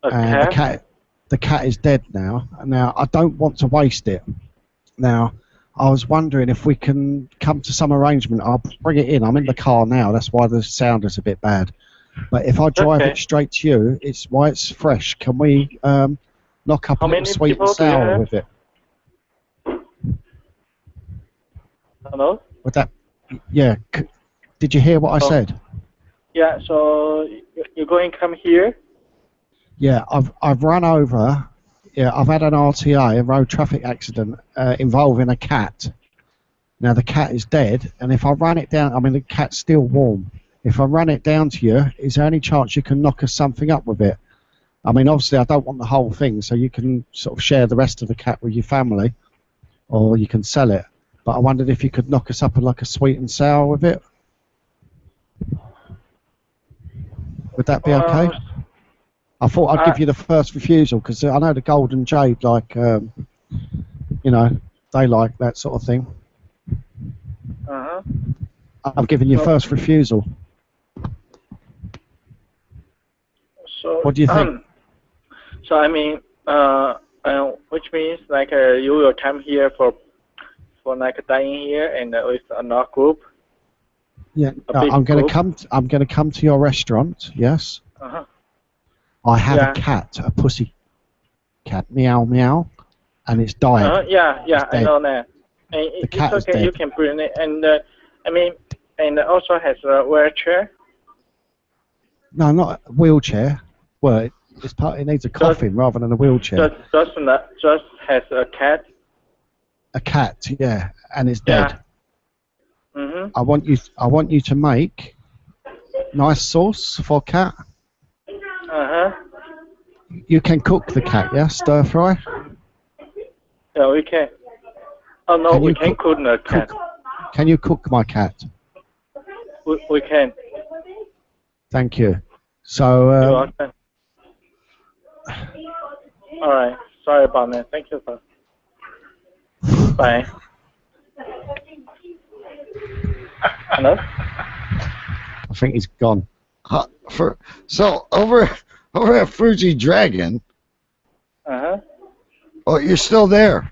The cat is dead now. Now, I don't want to waste it. Now, I was wondering if we can come to some arrangement. I'll bring it in. I'm in the car now. That's why the sound is a bit bad. But if I drive it straight to you, it's fresh. Can we knock up a little sweet and sour with it? Hello? Would that? Yeah. Did you hear what I said? Yeah. So you're going to come here? Yeah. I've run over. Yeah. I've had an RTA, a road traffic accident, involving a cat. Now the cat is dead, and if I run it down, I mean the cat's still warm. If I run it down to you, is there any chance you can knock us something up with it? I mean, obviously I don't want the whole thing, so you can sort of share the rest of the cat with your family, or you can sell it. But I wondered if you could knock us up with like a sweet and sour with it. Would that be okay? I thought I'd give you the first refusal because I know the Golden Jade, like, you know, they like that sort of thing. I've given you first refusal. So what do you think? So I mean, which means like you will come here for like dining here and with another group. Yeah, I'm going to come to your restaurant. Yes. I have a cat, a pussy cat, meow meow, and it's died. Yeah, I know that. And the cat it's okay, is dead. you can bring it, and I mean, and also has a wheelchair. No, not a wheelchair. Well, It needs a coffin rather than a wheelchair. Just has a cat. A cat, yeah, and it's dead. Mhm. I want you to make nice sauce for cat. You can cook the cat, yeah? Stir fry? Yeah, we can. Oh no, we can cook the cat. Can you cook my cat? We can. Thank you. So, You're welcome. Alright, sorry about that. Thank you, sir. Bye. Hello? I think he's gone. So over at Fuji Dragon. Oh, you're still there.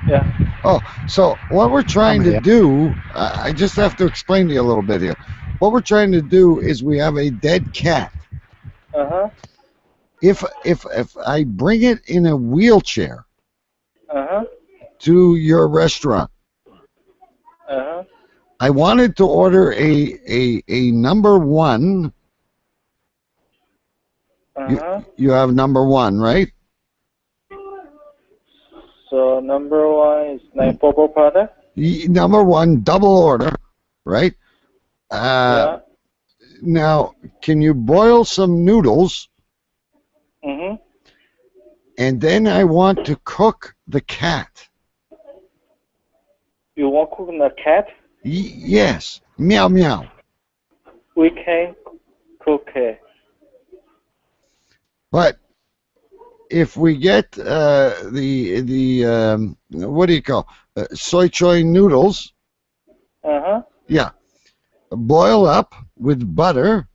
Yeah. Oh, so what we're trying to do, I just have to explain to you a little bit here. What we're trying to do is we have a dead cat. If I bring it in a wheelchair to your restaurant, I wanted to order a number one. You have number one, right? So number one is like Bobo product. Number one, double order, right? Yeah. Now, can you boil some noodles? And then I want to cook the cat. You want to cook the cat? Yes. Meow meow. We can cook it. But if we get the what do you call soy choy noodles? Yeah. Boil up with butter.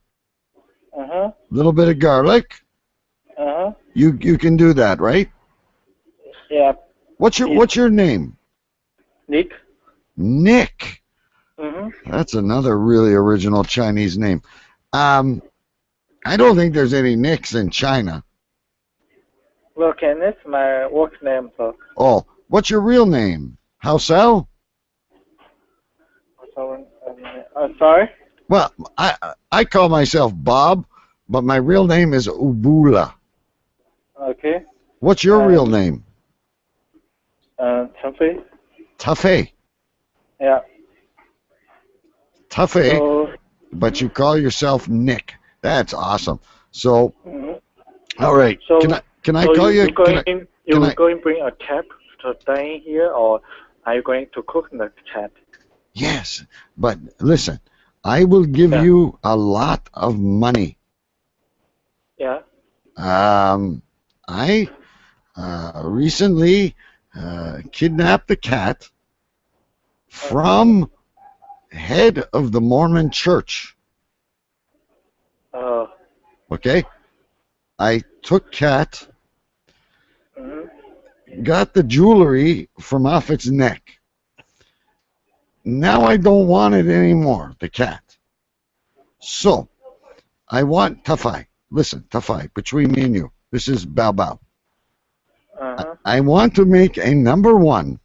A little bit of garlic. You can do that, right? Yeah. What's your name? Nick. Nick. That's another really original Chinese name. I don't think there's any Nicks in China. Look, and it's my work name, so. Oh, what's your real name? Hao Sao? Sorry? Well, I call myself Bob, but my real name is Ubula. Okay. What's your real name? Tuffy. Tuffy. Yeah. Tuffy, So, but you call yourself Nick. That's awesome. So, all right. So, can I call you? You're going to bring a cat to dine here, or are you going to cook the cat? Yes, but listen, I will give you a lot of money. Yeah. I recently kidnapped the cat from head of the Mormon church. Okay? I took cat, got the jewelry from off its neck. Now I don't want it anymore, the cat. So, I want Tafai. Listen, Tafai, between me and you, this is Bao Bao. I want to make a number one.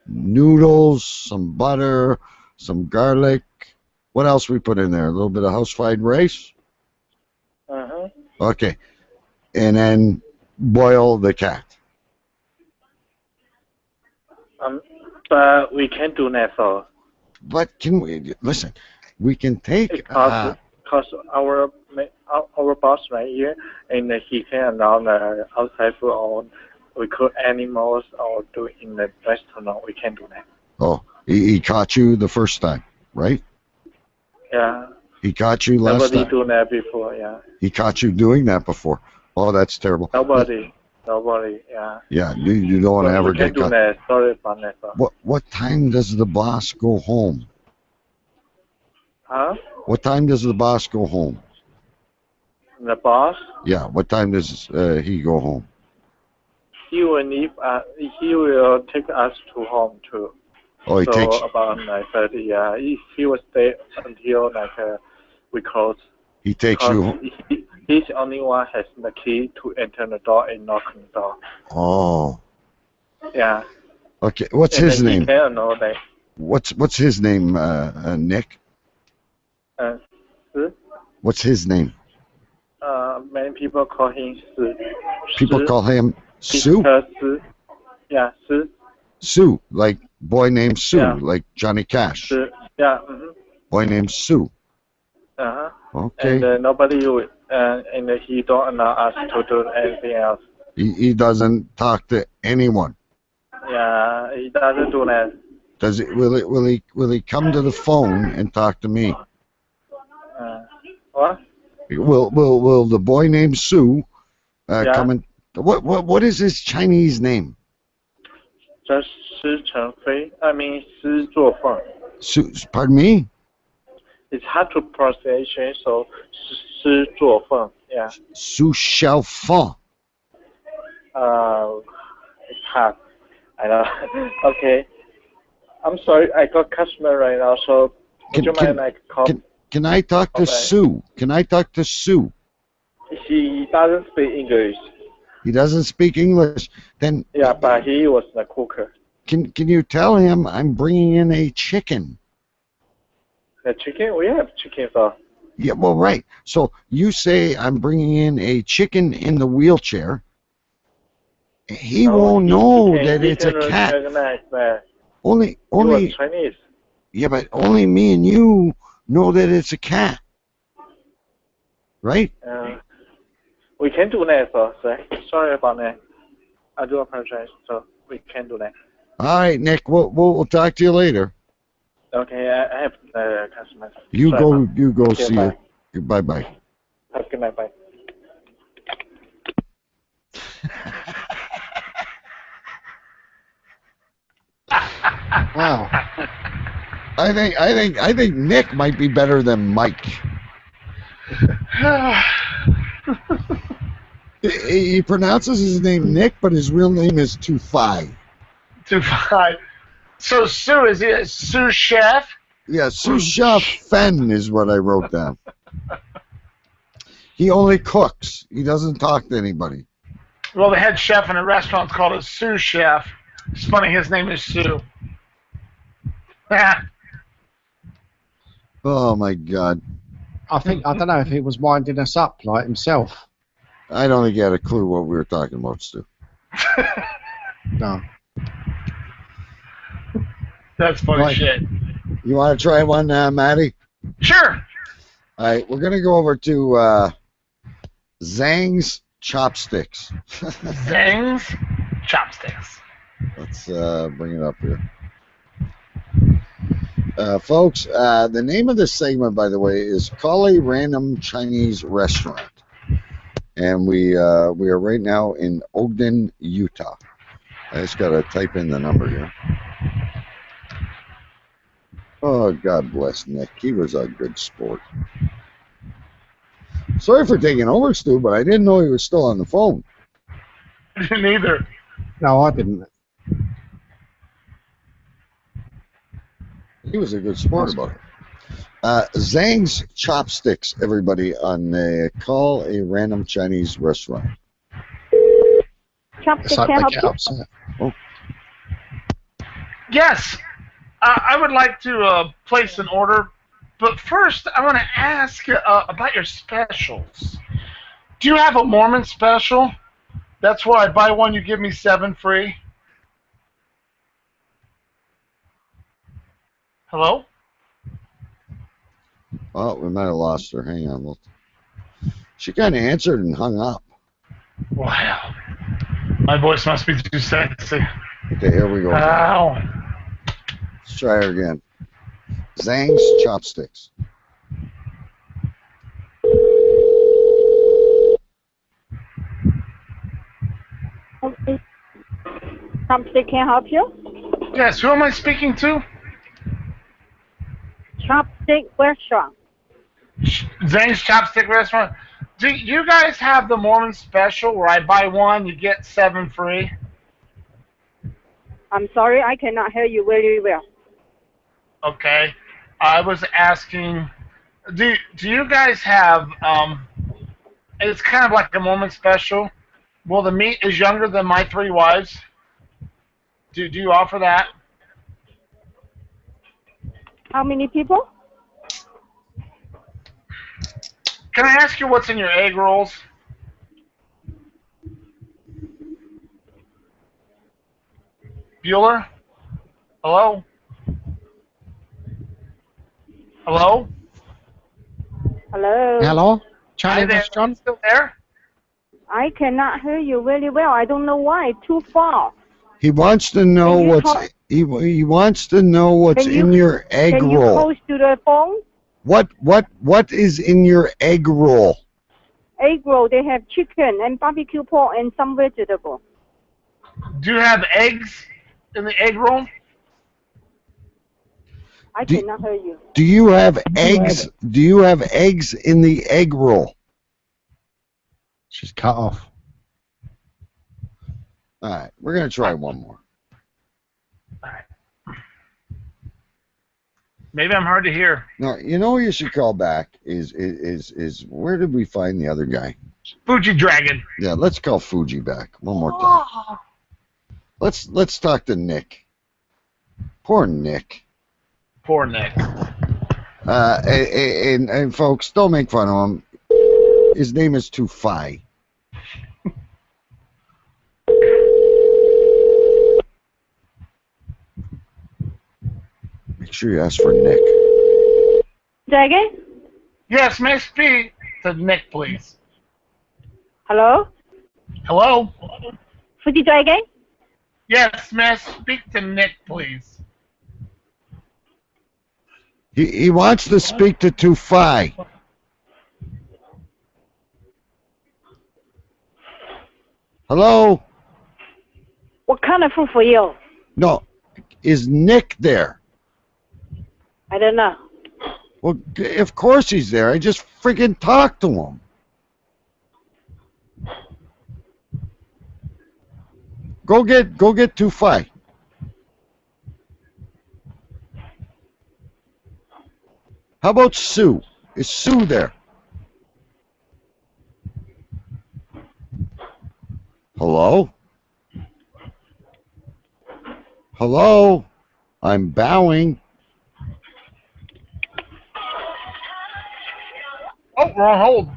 Noodles, some butter, some garlic. What else we put in there? A little bit of house-fried rice? Okay. And then boil the cat. But we can't do that, so. But can we, listen, we can take... Because our boss right here, and he can allow the outside food, or we cook animals, or do it in the restaurant. We can't do that. Oh, he caught you the first time, right? Yeah. He caught you last time. Nobody do that before, yeah. He caught you doing that before. Oh, that's terrible. Nobody, yeah. Yeah, you don't want to ever get caught. That. Sorry about that. What time does the boss go home? Huh? What time does the boss go home? The boss? Yeah, what time does he go home? He will leave. He will take us to home too. Oh, he takes. About 9:30. Yeah, he will stay until we close. He takes you home. He's the only one has the key to enter the door and knock on the door. Oh. Yeah. Okay, what's his name? He can know that. What's his name, Nick? What's his name? Many people call him Su. People call him Sue? Su. Yeah, Su. Sue, like boy named Sue, Yeah. like Johnny Cash. Su. Yeah. Mm-hmm. Boy named Sue. Uh-huh. Okay. And nobody would, and he don't allow us to do anything else. He doesn't talk to anyone. Yeah, he doesn't do that. Does it? Will he come to the phone and talk to me? What? Will the boy named Sue Yeah. come and what is his Chinese name? Just Shi Chengfei. I mean, Shi Zuofeng. Sue, pardon me? It's hard to pronunciation, so Shi Zuofeng. Yeah. Su Xiaofeng. It's hard. I know. Okay. I'm sorry, I got customer right now, so would you mind I call? Can I talk to Sue? Can I talk to Sue? He doesn't speak English. He doesn't speak English. Then Yeah, but he was the cooker. can you tell him I'm bringing in a chicken? The chicken? We have chicken, so. Yeah, well, right. So you say I'm bringing in a chicken in the wheelchair. He won't know that it's a cat. Recognize that. Only. He was Chinese. Yeah, but only me and you know that it's a cat, right? We can do that, so sorry about that. I do apologize. So we can do that. All right, Nick. We'll talk to you later. Okay, I have customers. You Sorry, go Okay, see bye. her. Bye. Have a good night. Bye. Wow. I think Nick might be better than Mike. He pronounces his name Nick, but his real name is Tufai. Tufai. So Sue, is he a sous chef? Yeah, sous chef Fen is what I wrote down. He only cooks. He doesn't talk to anybody. Well, the head chef in a restaurant's called a sous chef. It's funny, his name is Sue. Oh my God. I don't know if he was winding us up like himself. I don't think he had a clue what we were talking about, Stu. No. That's funny Right. shit. You want to try one, Maddie? Sure. All right, we're gonna go over to Zhang's Chopsticks. Zhang's Chopsticks. Let's bring it up here. Folks, the name of this segment, by the way, is Call a Random Chinese Restaurant. And we are right now in Ogden, Utah. I just got to type in the number here. Oh, God bless Nick. He was a good sport. Sorry for taking over, Stu, but I didn't know he was still on the phone. I didn't either. No, I didn't. He was a good sport about it. Zhang's Chopsticks, everybody, on Call a Random Chinese Restaurant. Chopstick So can they help get you. upset. Oh, Yes, I would like to place an order, but first I want to ask about your specials. Do you have a Mormon special? That's where I buy one, you give me 7 free. Hello? oh, we might have lost her. Hang on. She kind of answered and hung up. Wow. My voice must be too sexy. Okay, here we go. Ow. Let's try her again. Zhang's Chopsticks. Okay. Chopstick can help you. Yes, who am I speaking to? Chopstick restaurant. Zhang's Chopstick Restaurant. Do you guys have the Mormon special where I buy one, you get 7 free? I'm sorry, I cannot hear you very well. Okay. I was asking, do you guys have, it's kind of like a Mormon special. Well, the meat is younger than my 3 wives. Do you offer that? How many people? Can I ask you what's in your egg rolls? Bueller? Hello? Hello? Hello. Hello? Charlie Hi there. Restaurant? Still there? I cannot hear you very well. I don't know why. Too far. He wants to know Can you what's talk- he wants to know what's Can you- in your egg Can you roll. close to the phone? What is in your egg roll? Egg roll. They have chicken and barbecue pork and some vegetable. Do you have eggs in the egg roll? I cannot hear you. Do you have eggs? Do you have eggs in the egg roll? She's cut off. All right, we're gonna try one more. Maybe I'm hard to hear. No, you know who you should call back is where did we find the other guy? Fuji Dragon. Yeah, let's call Fuji back one more time. Oh. Let's talk to Nick. Poor Nick. Poor Nick. And folks, don't make fun of him. His name is Tufai. Make sure you ask for Nick. Dragon? Yes, may I speak to Nick, please? Hello? Hello? Fuji Dragon? Yes, may I speak to Nick, please? He wants to speak to Tufai. Hello? What kind of food for you? No, is Nick there? I don't know. Well, of course he's there. I just freaking talked to him. Go get Tufai. How about Sue? Is Sue there? Hello? Hello? I'm bowing. Oh, we're on hold.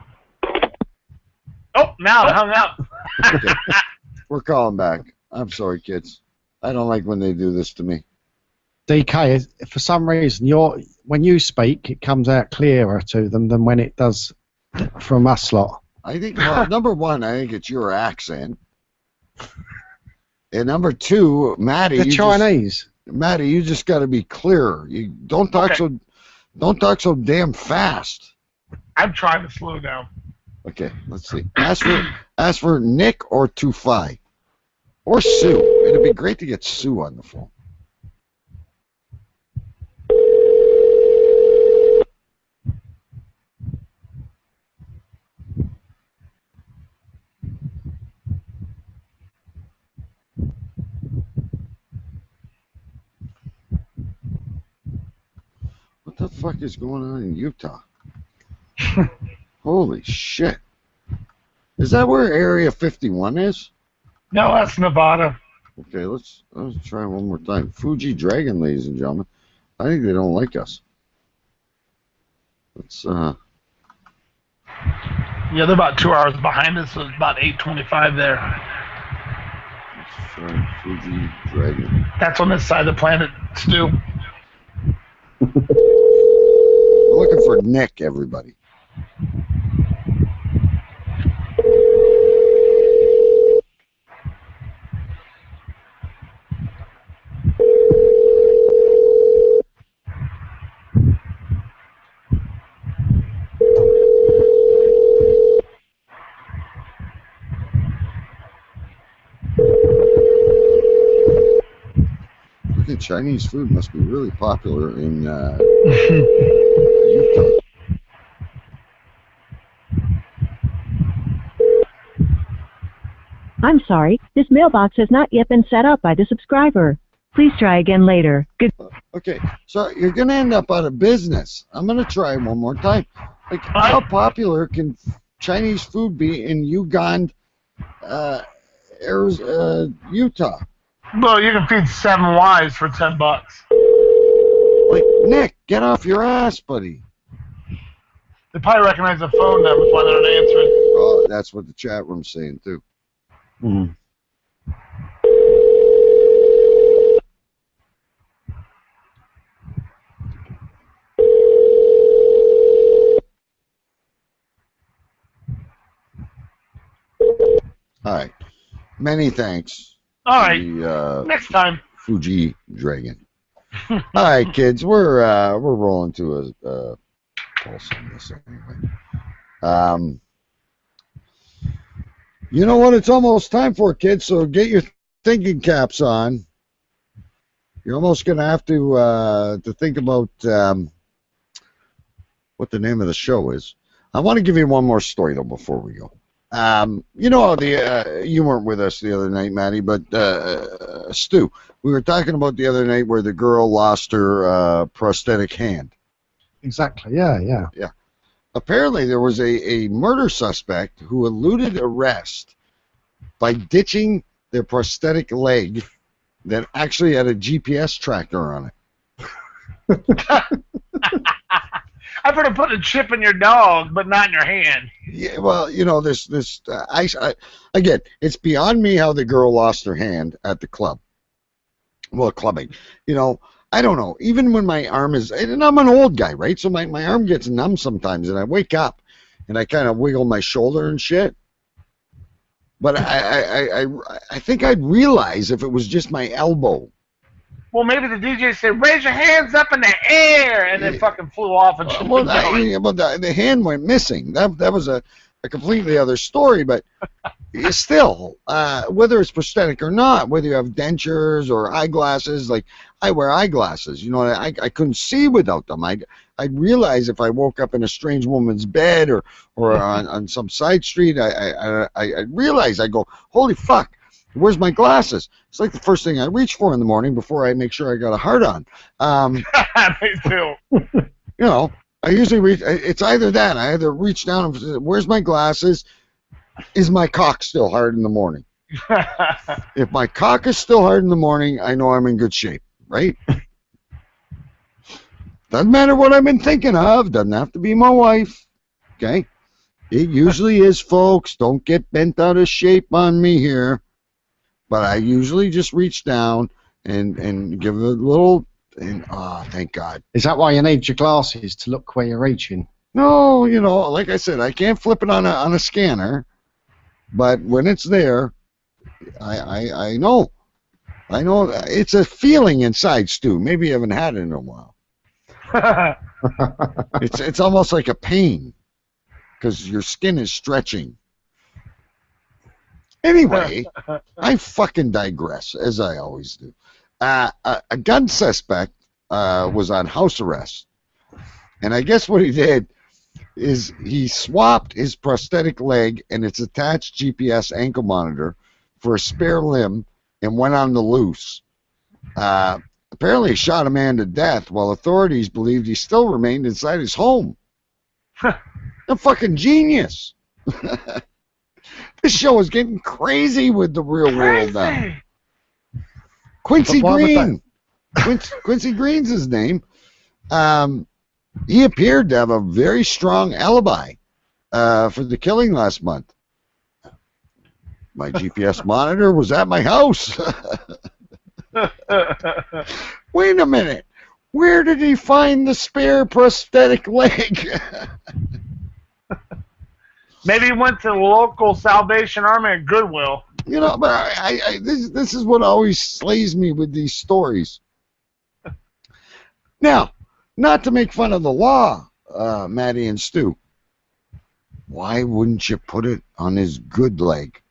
Oh, now it hung up. Okay. We're calling back. I'm sorry, kids. I don't like when they do this to me. DK, for some reason, when you speak, it comes out clearer to them than when it does from us lot. I think, well, number one, I think it's your accent. And number two, Maddie, The Chinese. Maddie, you just got to be clearer. You don't talk so damn fast. I'm trying to slow down. Okay, let's see. Ask for Nick or Tufai or Sue. It'd be great to get Sue on the phone. What the fuck is going on in Utah? Holy shit. Is that where Area 51 is? No, that's Nevada. Okay, let's try one more time. Fuji Dragon, ladies and gentlemen. I think they don't like us. Let's Yeah, they're about 2 hours behind us, so it's about 8:25 there. let's try Fuji Dragon. That's on this side of the planet, Stu. We're looking for Nick, everybody. Freaking Chinese food must be really popular in Utah. I'm sorry, this mailbox has not yet been set up by the subscriber. Please try again later. Good. Okay, so you're going to end up out of business. I'm going to try one more time. Like, how popular can Chinese food be in Uganda, Utah? Well, you can feed 7 wives for $10. Like, Nick, get off your ass, buddy. They probably recognize the phone number when they're not answering. Oh, that's what the chat room's saying too. Mm. All right. Many thanks. All right. The, Next time. Fuji Dragon. All right, kids. We're rolling to a pulse on this anyway. You know what? It's almost time for it, kids. So get your thinking caps on. You're almost gonna have to think about what the name of the show is. I want to give you one more story though before we go. You know, you weren't with us the other night, Maddie, but Stu, we were talking about the other night where the girl lost her prosthetic hand. Exactly. Yeah. Yeah. Apparently, there was a murder suspect who eluded arrest by ditching their prosthetic leg that actually had a GPS tracker on it. I've heard of putting a chip in your dog, but not in your hand. Yeah, well, you know, again, it's beyond me how the girl lost her hand at the club. Well, clubbing. You know, I don't know. Even when my arm is, and I'm an old guy, right? So my arm gets numb sometimes, and I wake up, and I kind of wiggle my shoulder and shit. But I think I'd realize if it was just my elbow. Well, maybe the DJ said, "Raise your hands up in the air," and then fucking flew off and shit. Well, the hand went missing. That was a completely other story. But still, whether it's prosthetic or not, whether you have dentures or eyeglasses, like I wear eyeglasses. You know, I couldn't see without them. I'd realize if I woke up in a strange woman's bed or on some side street, I realize I go, holy fuck. Where's my glasses? It's like the first thing I reach for in the morning before I make sure I got a heart on. Me too. You know, I usually reach. It's either that. I either reach down and say, where's my glasses? Is my cock still hard in the morning? If my cock is still hard in the morning, I know I'm in good shape, right? Doesn't matter what I've been thinking of. Doesn't have to be my wife. Okay? It usually is, folks. Don't get bent out of shape on me here. But I usually just reach down and give it a little, and thank God. Is that why you need your glasses to look where you're reaching? No, you know, like I said, I can't flip it on a scanner, but when it's there, I know. I know it's a feeling inside, Stu. Maybe you haven't had it in a while. It's almost like a pain because your skin is stretching. Anyway, I fucking digress, as I always do. A gun suspect was on house arrest. And I guess what he did is he swapped his prosthetic leg and its attached GPS ankle monitor for a spare limb and went on the loose. Apparently he shot a man to death while authorities believed he still remained inside his home. A fucking genius. This show is getting crazy with the real world now. Quincy Green. Quincy Green's his name. He appeared to have a very strong alibi for the killing last month. My GPS monitor was at my house. Wait a minute. Where did he find the spare prosthetic leg? Maybe he went to the local Salvation Army at Goodwill. You know, but this is what always slays me with these stories. Now, not to make fun of the law, Maddie and Stu, why wouldn't you put it on his good leg?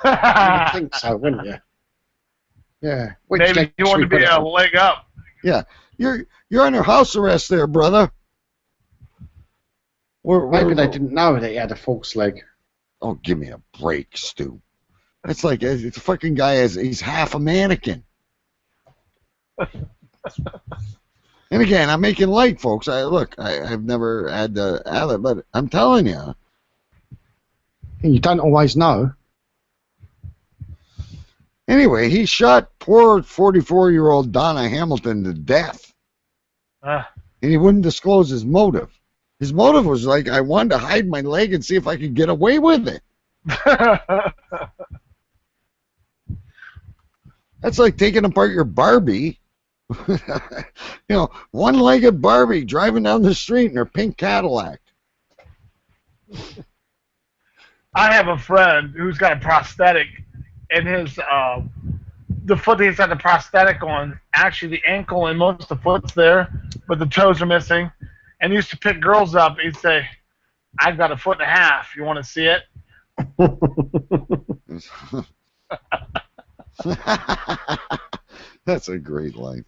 I think so, wouldn't you? Yeah. Maybe you want to be a leg up. Yeah, you're under house arrest there, brother. Maybe they didn't know that he had a false leg. Oh, give me a break, Stu. That's like the fucking guy he's half a mannequin. And again, I'm making light, folks. I've never had to have it, but I'm telling you. You don't always know. Anyway, he shot poor 44-year-old Donna Hamilton to death. And he wouldn't disclose his motive. His motive was like, I wanted to hide my leg and see if I could get away with it. That's like taking apart your Barbie. One-legged Barbie driving down the street in her pink Cadillac. I have a friend who's got a prosthetic, and his the foot that he's got the prosthetic on, actually the ankle and most of the foot's there, but the toes are missing. And he used to pick girls up. He'd say, "I've got a foot and a half. You want to see it?" That's a great line.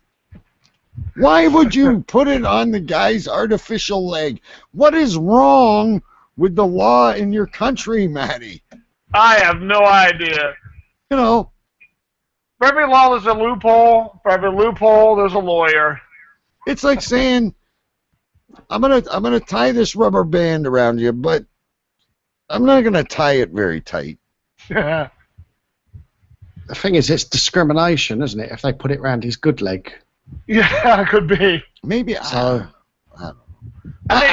Why would you put it on the guy's artificial leg? What is wrong with the law in your country, Matty? I have no idea. For every law, there's a loophole. For every loophole, there's a lawyer. It's like saying, I'm gonna tie this rubber band around you, but I'm not gonna tie it very tight. The thing is, it's discrimination, isn't it? If they put it around his good leg. Yeah, it could be. Maybe so. I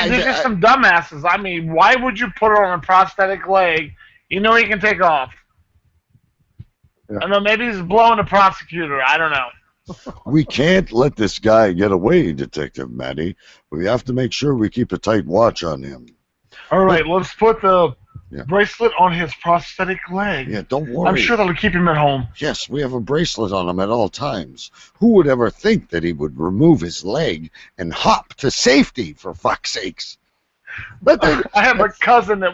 mean, they're just some dumbasses. I mean, why would you put it on a prosthetic leg? You know he can take off. Yeah. I know maybe he's blowing a prosecutor. I don't know. We can't let this guy get away, Detective Matty. We have to make sure we keep a tight watch on him. All right, let's put the bracelet on his prosthetic leg. Yeah, don't worry. I'm sure that'll keep him at home. Yes, we have a bracelet on him at all times. Who would ever think that he would remove his leg and hop to safety, for fuck's sakes? I have a cousin that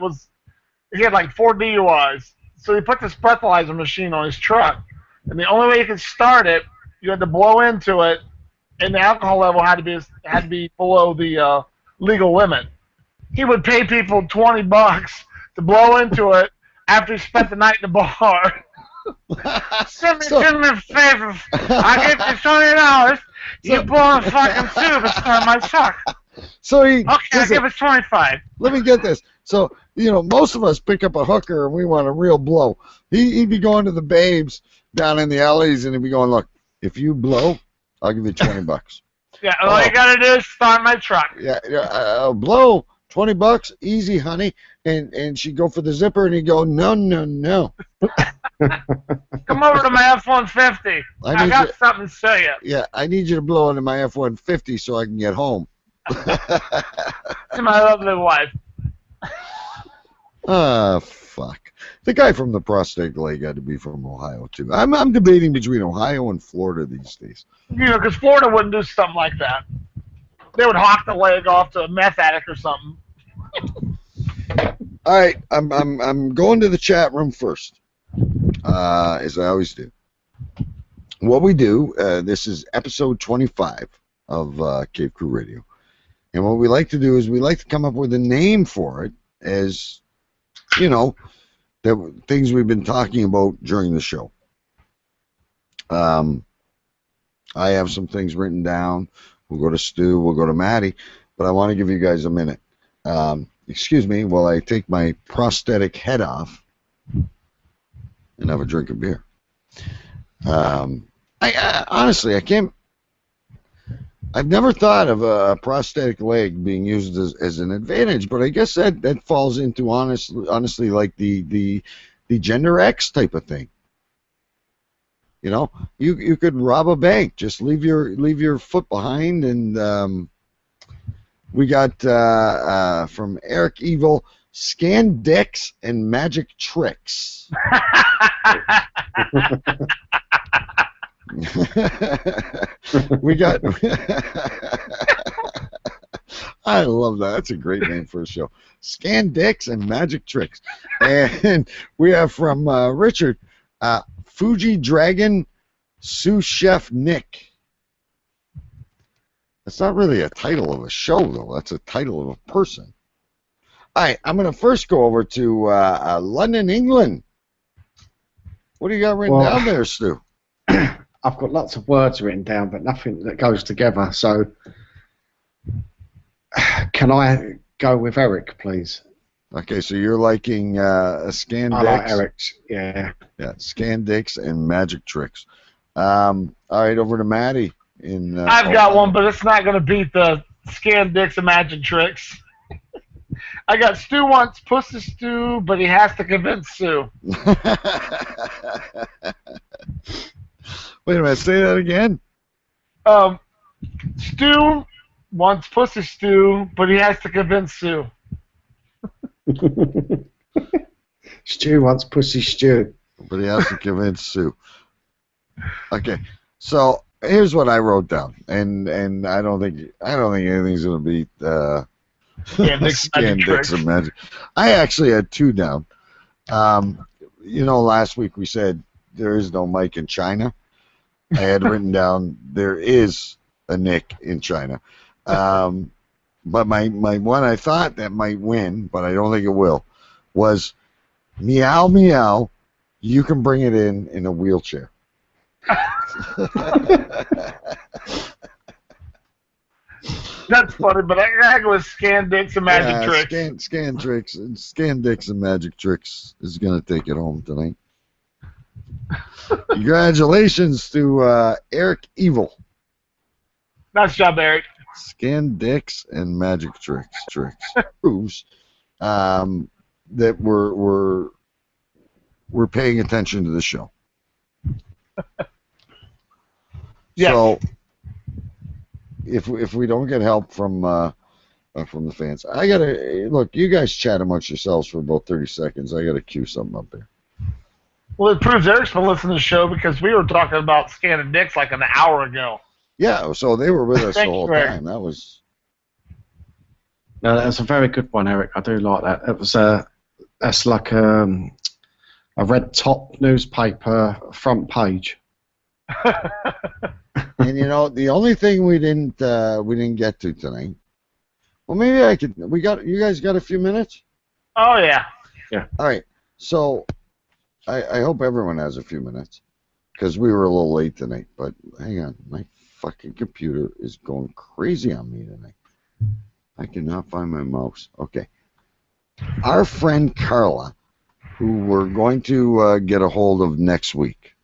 he had like 4 DUIs. So he put this breathalyzer machine on his truck. And the only way you could start it, you had to blow into it, and the alcohol level had to be below the legal limit. He would pay people $20 to blow into it after he spent the night in the bar. Do me a favor. I'll get you $20. You blow a fucking tube inside my truck. So I'll give it 25. Let me get this. So, most of us pick up a hooker and we want a real blow. He'd be going to the babes down in the alleys and he'd be going, look, if you blow, I'll give you $20. Yeah, all you gotta do is start my truck. Yeah, blow, $20, easy, honey. And she'd go for the zipper and he'd go, no. Come over to my F-150. I got something to say you. Yeah, I need you to blow into my F-150 so I can get home. To my lovely wife. Fuck. The guy from the prosthetic leg had to be from Ohio, too. I'm debating between Ohio and Florida these days. Because Florida wouldn't do something like that. They would hawk the leg off to a meth addict or something. All right, I'm going to the chat room first, as I always do. What we do, this is episode 25 of Cave Crew Radio. And what we like to do is we like to come up with a name for it as, the things we've been talking about during the show. I have some things written down. We'll go to Stu, we'll go to Matty, but I want to give you guys a minute. Excuse me while I take my prosthetic head off and have a drink of beer. Honestly, I can't. I've never thought of a prosthetic leg being used as an advantage, but I guess that falls into honestly like the gender X type of thing. You could rob a bank, just leave your foot behind, and we got from Eric Evil, scan dicks and magic tricks. We got. I love that. That's a great name for a show. Scan dicks and magic tricks. And we have from Richard, Fuji Dragon Sous Chef Nick. That's not really a title of a show, though. That's a title of a person. All right, I'm going to first go over to London, England. What do you got written down there, Stu? I've got lots of words written down, but nothing that goes together. So, can I go with Eric, please? Okay, so you're liking Scan Dicks. I like Eric's, yeah. Yeah, Scan Dicks and magic tricks. All right, over to Matty. I've got one, but it's not going to beat the Scan Dicks and magic tricks. I got Stu wants pussy Stu, but he has to convince Sue. Wait a minute, say that again? Stu wants pussy Stu, but he has to convince Sue. Stu wants pussy stew. But he has to convince Sue. Okay, so here's what I wrote down, and I don't think anything's gonna beat Scan Dicks and Magic. I actually had two down. Last week we said there is no Mike in China. I had written down there is a Nick in China. But my one I thought that might win, but I don't think it will, was meow meow. You can bring it in a wheelchair. That's funny, but I go with Scan Dicks and Magic Tricks. Scan Dicks and Magic Tricks is gonna take it home tonight. Congratulations to Eric Evil. Nice job, Eric. Scan Dicks and Magic Tricks proves that we're paying attention to the show. Yes. So if we don't get help from the fans, I gotta look. You guys chat amongst yourselves for about 30 seconds. I gotta cue something up there. Well, it proves Eric's been listening to the show because we were talking about scanning dicks like an hour ago. Yeah, so they were with us the whole time. That was. No, that's a very good one, Eric. I do like that. It was that's like a red top newspaper front page. And the only thing we didn't get to tonight. Well, maybe I could. You guys got a few minutes? Oh yeah. Yeah. All right. So, I hope everyone has a few minutes, because we were a little late tonight. But hang on, my fucking computer is going crazy on me tonight. I cannot find my mouse. Okay. Our friend Carla, who we're going to get a hold of next week.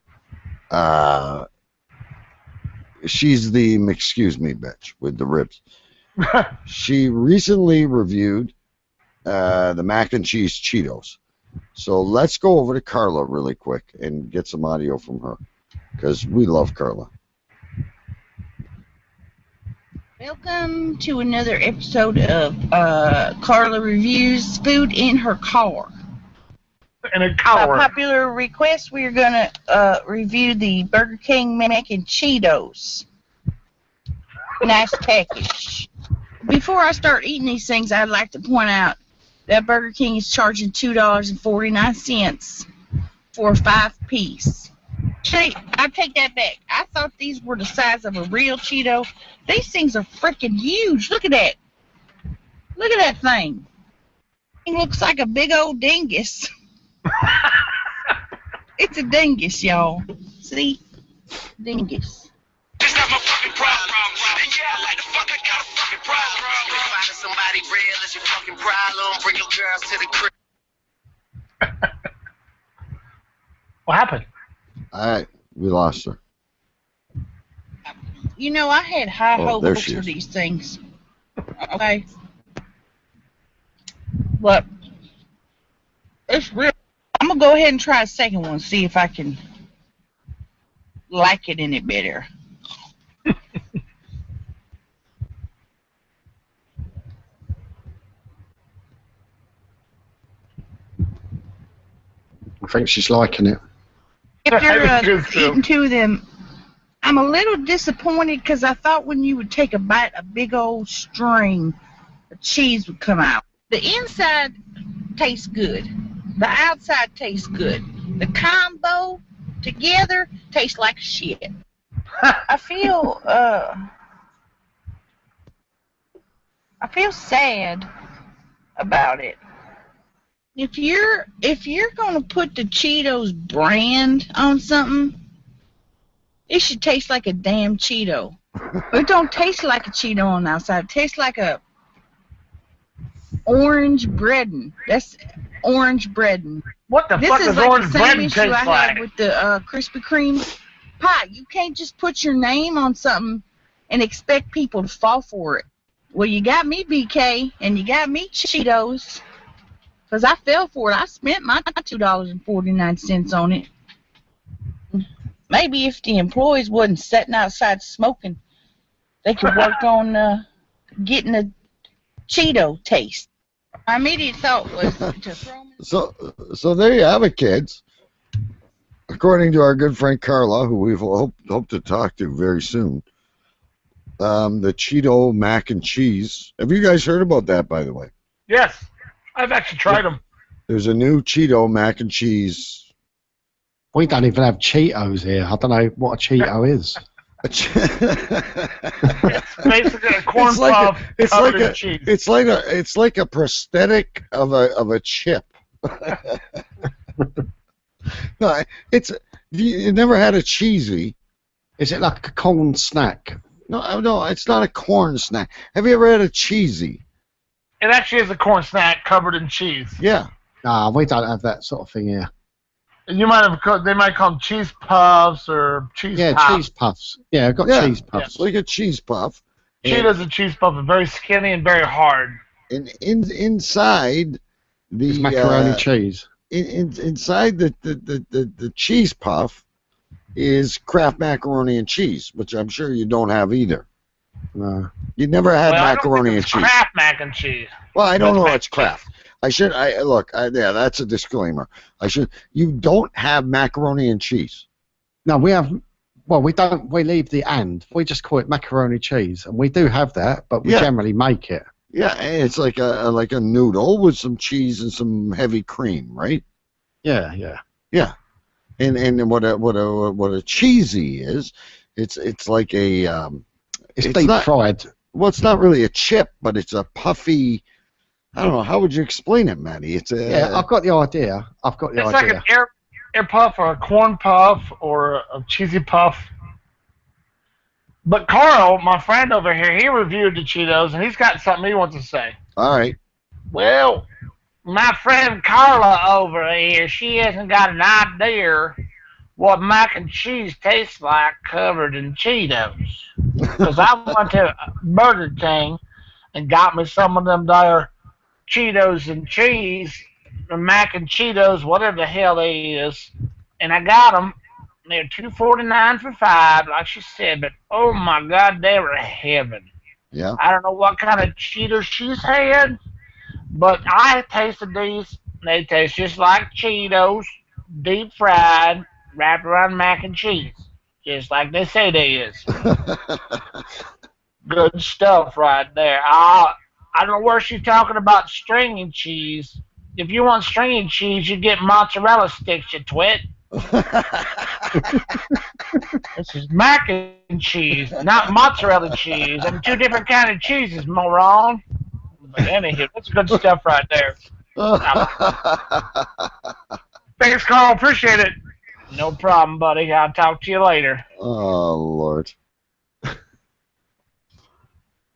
She's the excuse me bitch with the ribs. She recently reviewed the mac and cheese Cheetos. So let's go over to Carla really quick and get some audio from her, because we love Carla. Welcome to another episode of Carla Reviews Food in Her Car. In a car. By popular request, we are going to review the Burger King Mac and Cheetos. Nice package. Before I start eating these things, I'd like to point out that Burger King is charging $2.49 for a 5-piece. I take that back. I thought these were the size of a real Cheeto. These things are freaking huge. Look at that. Look at that thing. It looks like a big old dingus. It's a dingus, y'all. See? Dingus. Just not my fucking problem. And yeah, I like the fuck, I got a fucking problem. Finding somebody real is your fucking problem. Bring your girls to the crib. What happened? All right, we lost her. You know, I had high hopes she for is. these things. Okay? But it's real. I'm going to go ahead and try a second one, see if I can like it any better. I think she's liking it. After eating two of them, I'm a little disappointed because I thought when you would take a bite, a big old string of cheese would come out. The inside tastes good. The outside tastes good. The combo together tastes like shit. I feel sad about it. If you're gonna put the Cheetos brand on something, it should taste like a damn Cheeto. It don't taste like a Cheeto on the outside. It tastes like a orange breading. That's orange breading. What the fuck does like orange the same breading issue taste I like? had with the Krispy Kreme pie. You can't just put your name on something and expect people to fall for it. Well, you got me, BK, and you got me, Cheetos. Because I fell for it. I spent my $2.49 on it. Maybe if the employees wasn't sitting outside smoking, they could work on getting a Cheeto taste. My immediate thought was to throw them. So there you have it, kids. According to our good friend Carla, who we've hope to talk to very soon, the Cheeto mac and cheese. Have you guys heard about that, by the way? Yes, I've actually tried them. There's a new Cheeto mac and cheese. We don't even have Cheetos here. I don't know what a Cheeto is. It's basically a corn puff covered in cheese. It's like a prosthetic of a chip. No, you never had a cheesy. Is it like a corn snack? No, it's not a corn snack. Have you ever had a cheesy? It actually is a corn snack covered in cheese. Yeah. Nah, we don't have that sort of thing here. You might have. They might call them cheese puffs or cheese. Yeah, puffs. cheese puffs. Yeah, I've got cheese puffs. Like a cheese puff. Cheetos and cheese puff are very skinny and very hard. And inside the it's macaroni cheese. Inside the cheese puff is Kraft macaroni and cheese, which I'm sure you don't have either. No. You never had macaroni I don't think and it's cheese. Kraft mac and cheese. Well, I don't know it's Kraft. Yeah, that's a disclaimer. You don't have macaroni and cheese. No, we have. Well, we don't. We leave the and. We just call it macaroni cheese, and we do have that, but we generally make it. Yeah, it's like a noodle with some cheese and some heavy cream, right? Yeah. Yeah, and what a cheesy is, it's like a it's deep fried. Well, it's not really a chip, but it's a puffy. I don't know. How would you explain it, Matty? I've got the idea. It's like an air puff or a corn puff or a cheesy puff. But Carl, my friend over here, he reviewed the Cheetos, and he's got something he wants to say. All right. Well, my friend Carla over here, she hasn't got an idea what mac and cheese tastes like covered in Cheetos. Because I went to Burger King and got me some of them there Cheetos and cheese, or mac and Cheetos, whatever the hell they is, and I got them. They're $2.49 for 5, like she said, but oh my God, they were heaven. Yeah. I don't know what kind of Cheetos she's had, but I tasted these. They taste just like Cheetos, deep fried, wrapped around mac and cheese, just like they say they is. Good stuff right there. I don't know where she's talking about stringy cheese. If you want stringy cheese, you get mozzarella sticks, you twit. This is mac and cheese, not mozzarella cheese. And 2 different kind of cheeses, moron. But anywho, that's good stuff right there. Thanks, Carl. Appreciate it. No problem, buddy. I'll talk to you later. Oh, Lord.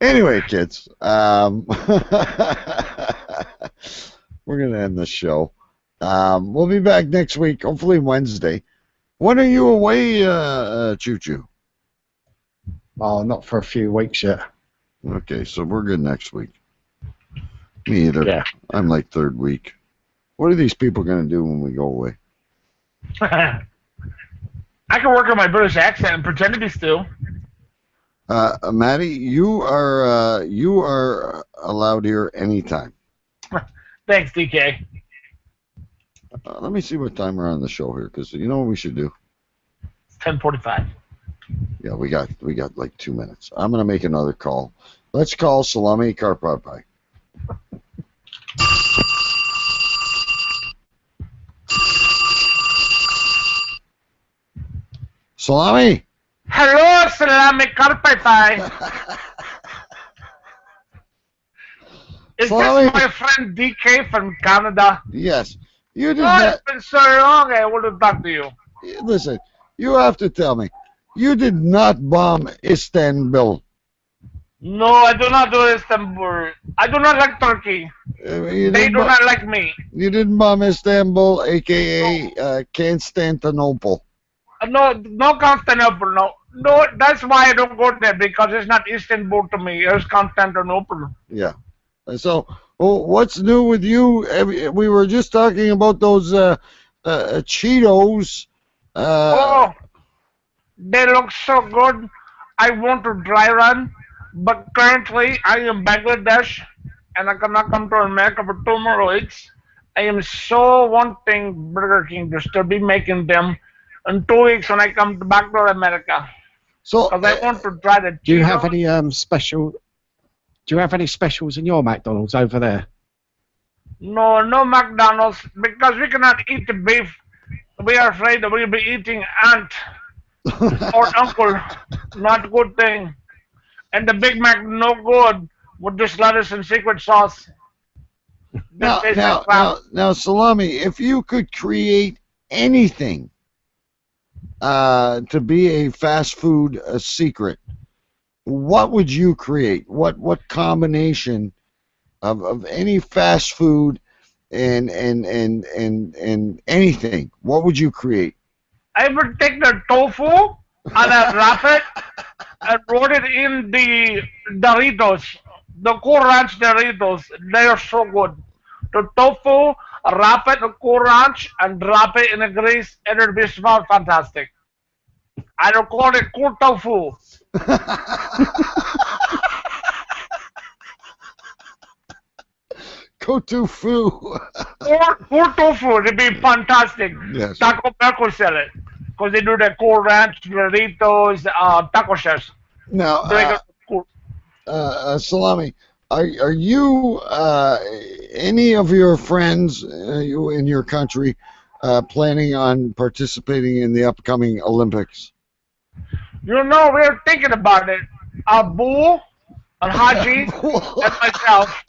Anyway, kids, we're going to end the show. We'll be back next week, hopefully Wednesday. When are you away, Choo Choo? Oh, not for a few weeks yet. Okay, so we're good next week. Me either. Yeah. I'm like 3rd week. What are these people going to do when we go away? I can work on my British accent and pretend to be Stu. Maddie, you are allowed here anytime. Thanks, DK. Let me see what time we're on the show here, because you know what we should do? It's 10:45. Yeah, we got like 2 minutes. I'm gonna make another call. Let's call Salami Karpapai. Salami. Hello, Salami Karpapai. Is Salami. this my friend DK from Canada? Yes. You did Oh, not. it's been so long, I would have talked to you. Listen, you have to tell me. You did not bomb Istanbul. No, I do not do Istanbul. I do not like Turkey. They do not like me. You didn't bomb Istanbul, a.k.a. Constantinople. No Constantinople, no. That's why I don't go there, because it's not Istanbul to me. It's Constantinople. Yeah. So, what's new with you? We were just talking about those Cheetos. Oh, they look so good. I want to dry run, but currently I am Bangladesh, and I cannot come to America for 2 more weeks. I am so wanting Burger King just to be making them in 2 weeks when I come back to America. So, because I want to try the Cheetos. Do you have any special? Do you have any specials in your McDonald's over there? No McDonald's, because we cannot eat the beef. We are afraid that we'll be eating aunt or uncle. Not good thing. And the Big Mac no good with this lettuce and secret sauce. Now, Salami, if you could create anything to be a fast food secret, what would you create? What combination of any fast food and anything? What would you create? I would take the tofu and I wrap it and roll it in the Doritos, the Cool Ranch Doritos. They are so good. The tofu, wrap it in Cool Ranch and drop it in the grease, and it'll be smell fantastic. I will call it Cool Tofu. Cool tofu. Cool tofu, it'd be fantastic. Yes. Taco Bell sell it. Because they do the Cool Ranch, Doritos, taco shells. Now, Salami, are you any of your friends you in your country planning on participating in the upcoming Olympics? You know, we're thinking about it. Abu and Haji and myself,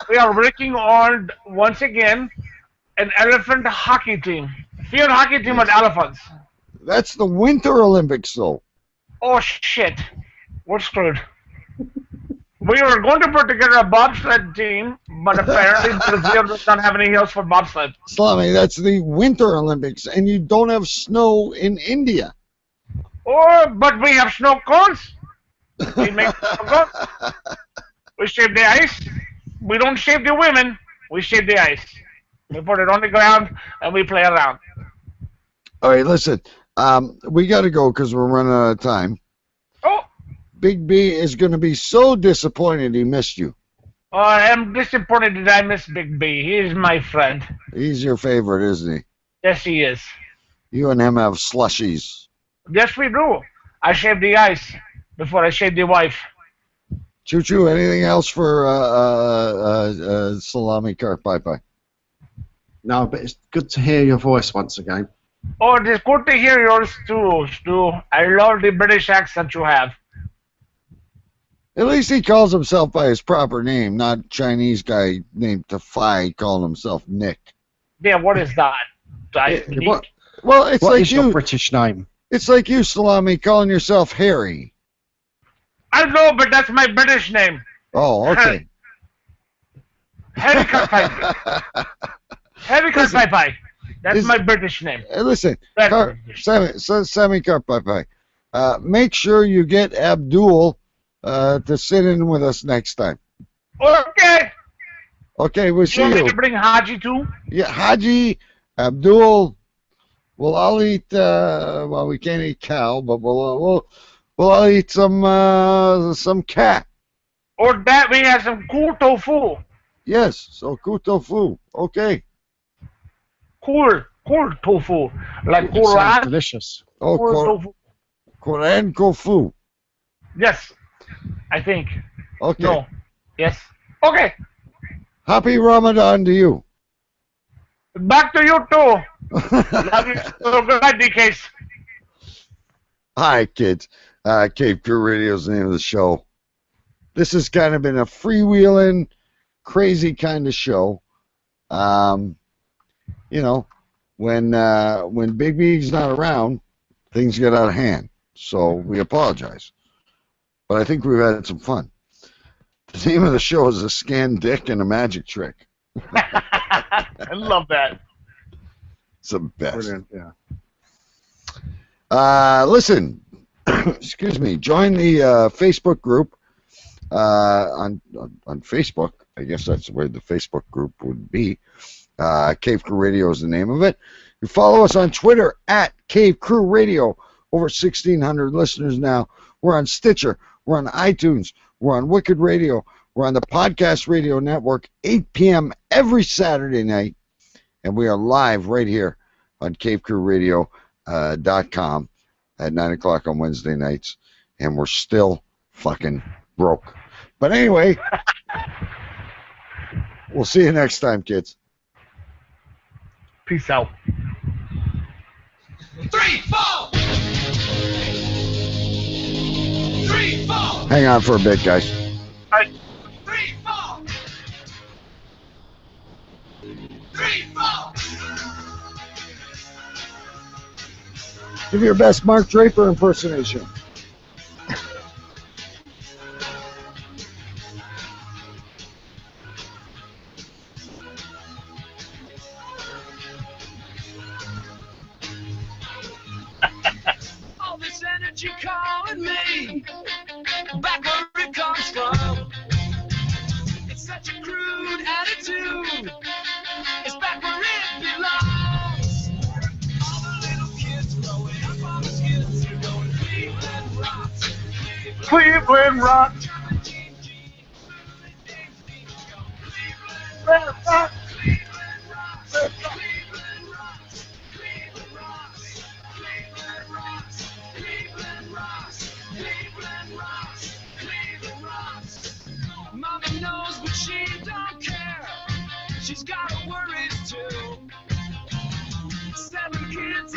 we are working on, once again, an elephant hockey team. Field hockey team with elephants. That's the Winter Olympics, though. Oh, shit. We're screwed. We were going to put together a bobsled team, but apparently Brazil does not have any hills for bobsled. Salami, that's the Winter Olympics, and you don't have snow in India. Oh, but we have snow cones. We make snow cones. We shave the ice. We don't shave the women. We shave the ice. We put it on the ground, and we play around. All right, listen. We got to go because we're running out of time. Oh. Big B is going to be so disappointed he missed you. Oh, I am disappointed that I missed Big B. He is my friend. He's your favorite, isn't he? Yes, he is. You and him have slushies. Yes, we do. I shave the ice before I shave the wife. Choo choo. Anything else for Salami Cart? Bye bye. No, but it's good to hear your voice once again. Oh, it is good to hear yours too, Stu. I love the British accent you have. At least he calls himself by his proper name, not Chinese guy named Tafai calling himself Nick. Yeah, what is that? Well, it's what like is you. your British name? It's like you, Salami, calling yourself Harry. I know, but that's my British name. Oh, okay. Harry Karpai. Harry Karpai. That's my British name. Listen, Sammy Karpai. Make sure you get Abdul to sit in with us next time. Okay. Okay, we'll see You want you. me to bring Haji too? Yeah, Haji, Abdul. We'll all eat. Well, we can't eat cow, but we'll all eat some cat. Or that we have some cool tofu. Yes, so cool tofu. Okay. Cool tofu. Like It cool sounds rice. delicious. Oh, Cool tofu. Korean tofu. Yes, I think. Okay. No. Yes. Okay. Happy Ramadan to you. Back to you too. Love you. Goodbye, DKs. Hi, kids. Cave Crew Radio is the name of the show. This has kind of been a freewheeling, crazy kind of show. You know, when Big B's not around, things get out of hand. So we apologize. But I think we've had some fun. The name of the show is A Scan Dick and a Magic Trick. I love that. It's the best. Brilliant, yeah. Listen, excuse me. Join the Facebook group on Facebook. I guess that's where the Facebook group would be. Cave Crew Radio is the name of it. You follow us on Twitter at Cave Crew Radio. Over 1,600 listeners now. We're on Stitcher. We're on iTunes. We're on Wicked Radio. We're on the Podcast Radio Network, 8 p.m. every Saturday night. And we are live right here on CaveCrewRadio.com at 9 o'clock on Wednesday nights. And we're still fucking broke. But anyway, we'll see you next time, kids. Peace out. 3, 4! 3, 4! Hang on for a bit, guys. 3, 4! 3, 4! Give your best Mark Draper impersonation. All this energy calling me back where it comes from. It's such a crude attitude. It's back where it belongs. All the little kids growing up on the skids are going Cleveland rocks. Cleveland rocks. Cleveland rocks. Mama knows, but she don't care. She's got her worries too. 7 kids.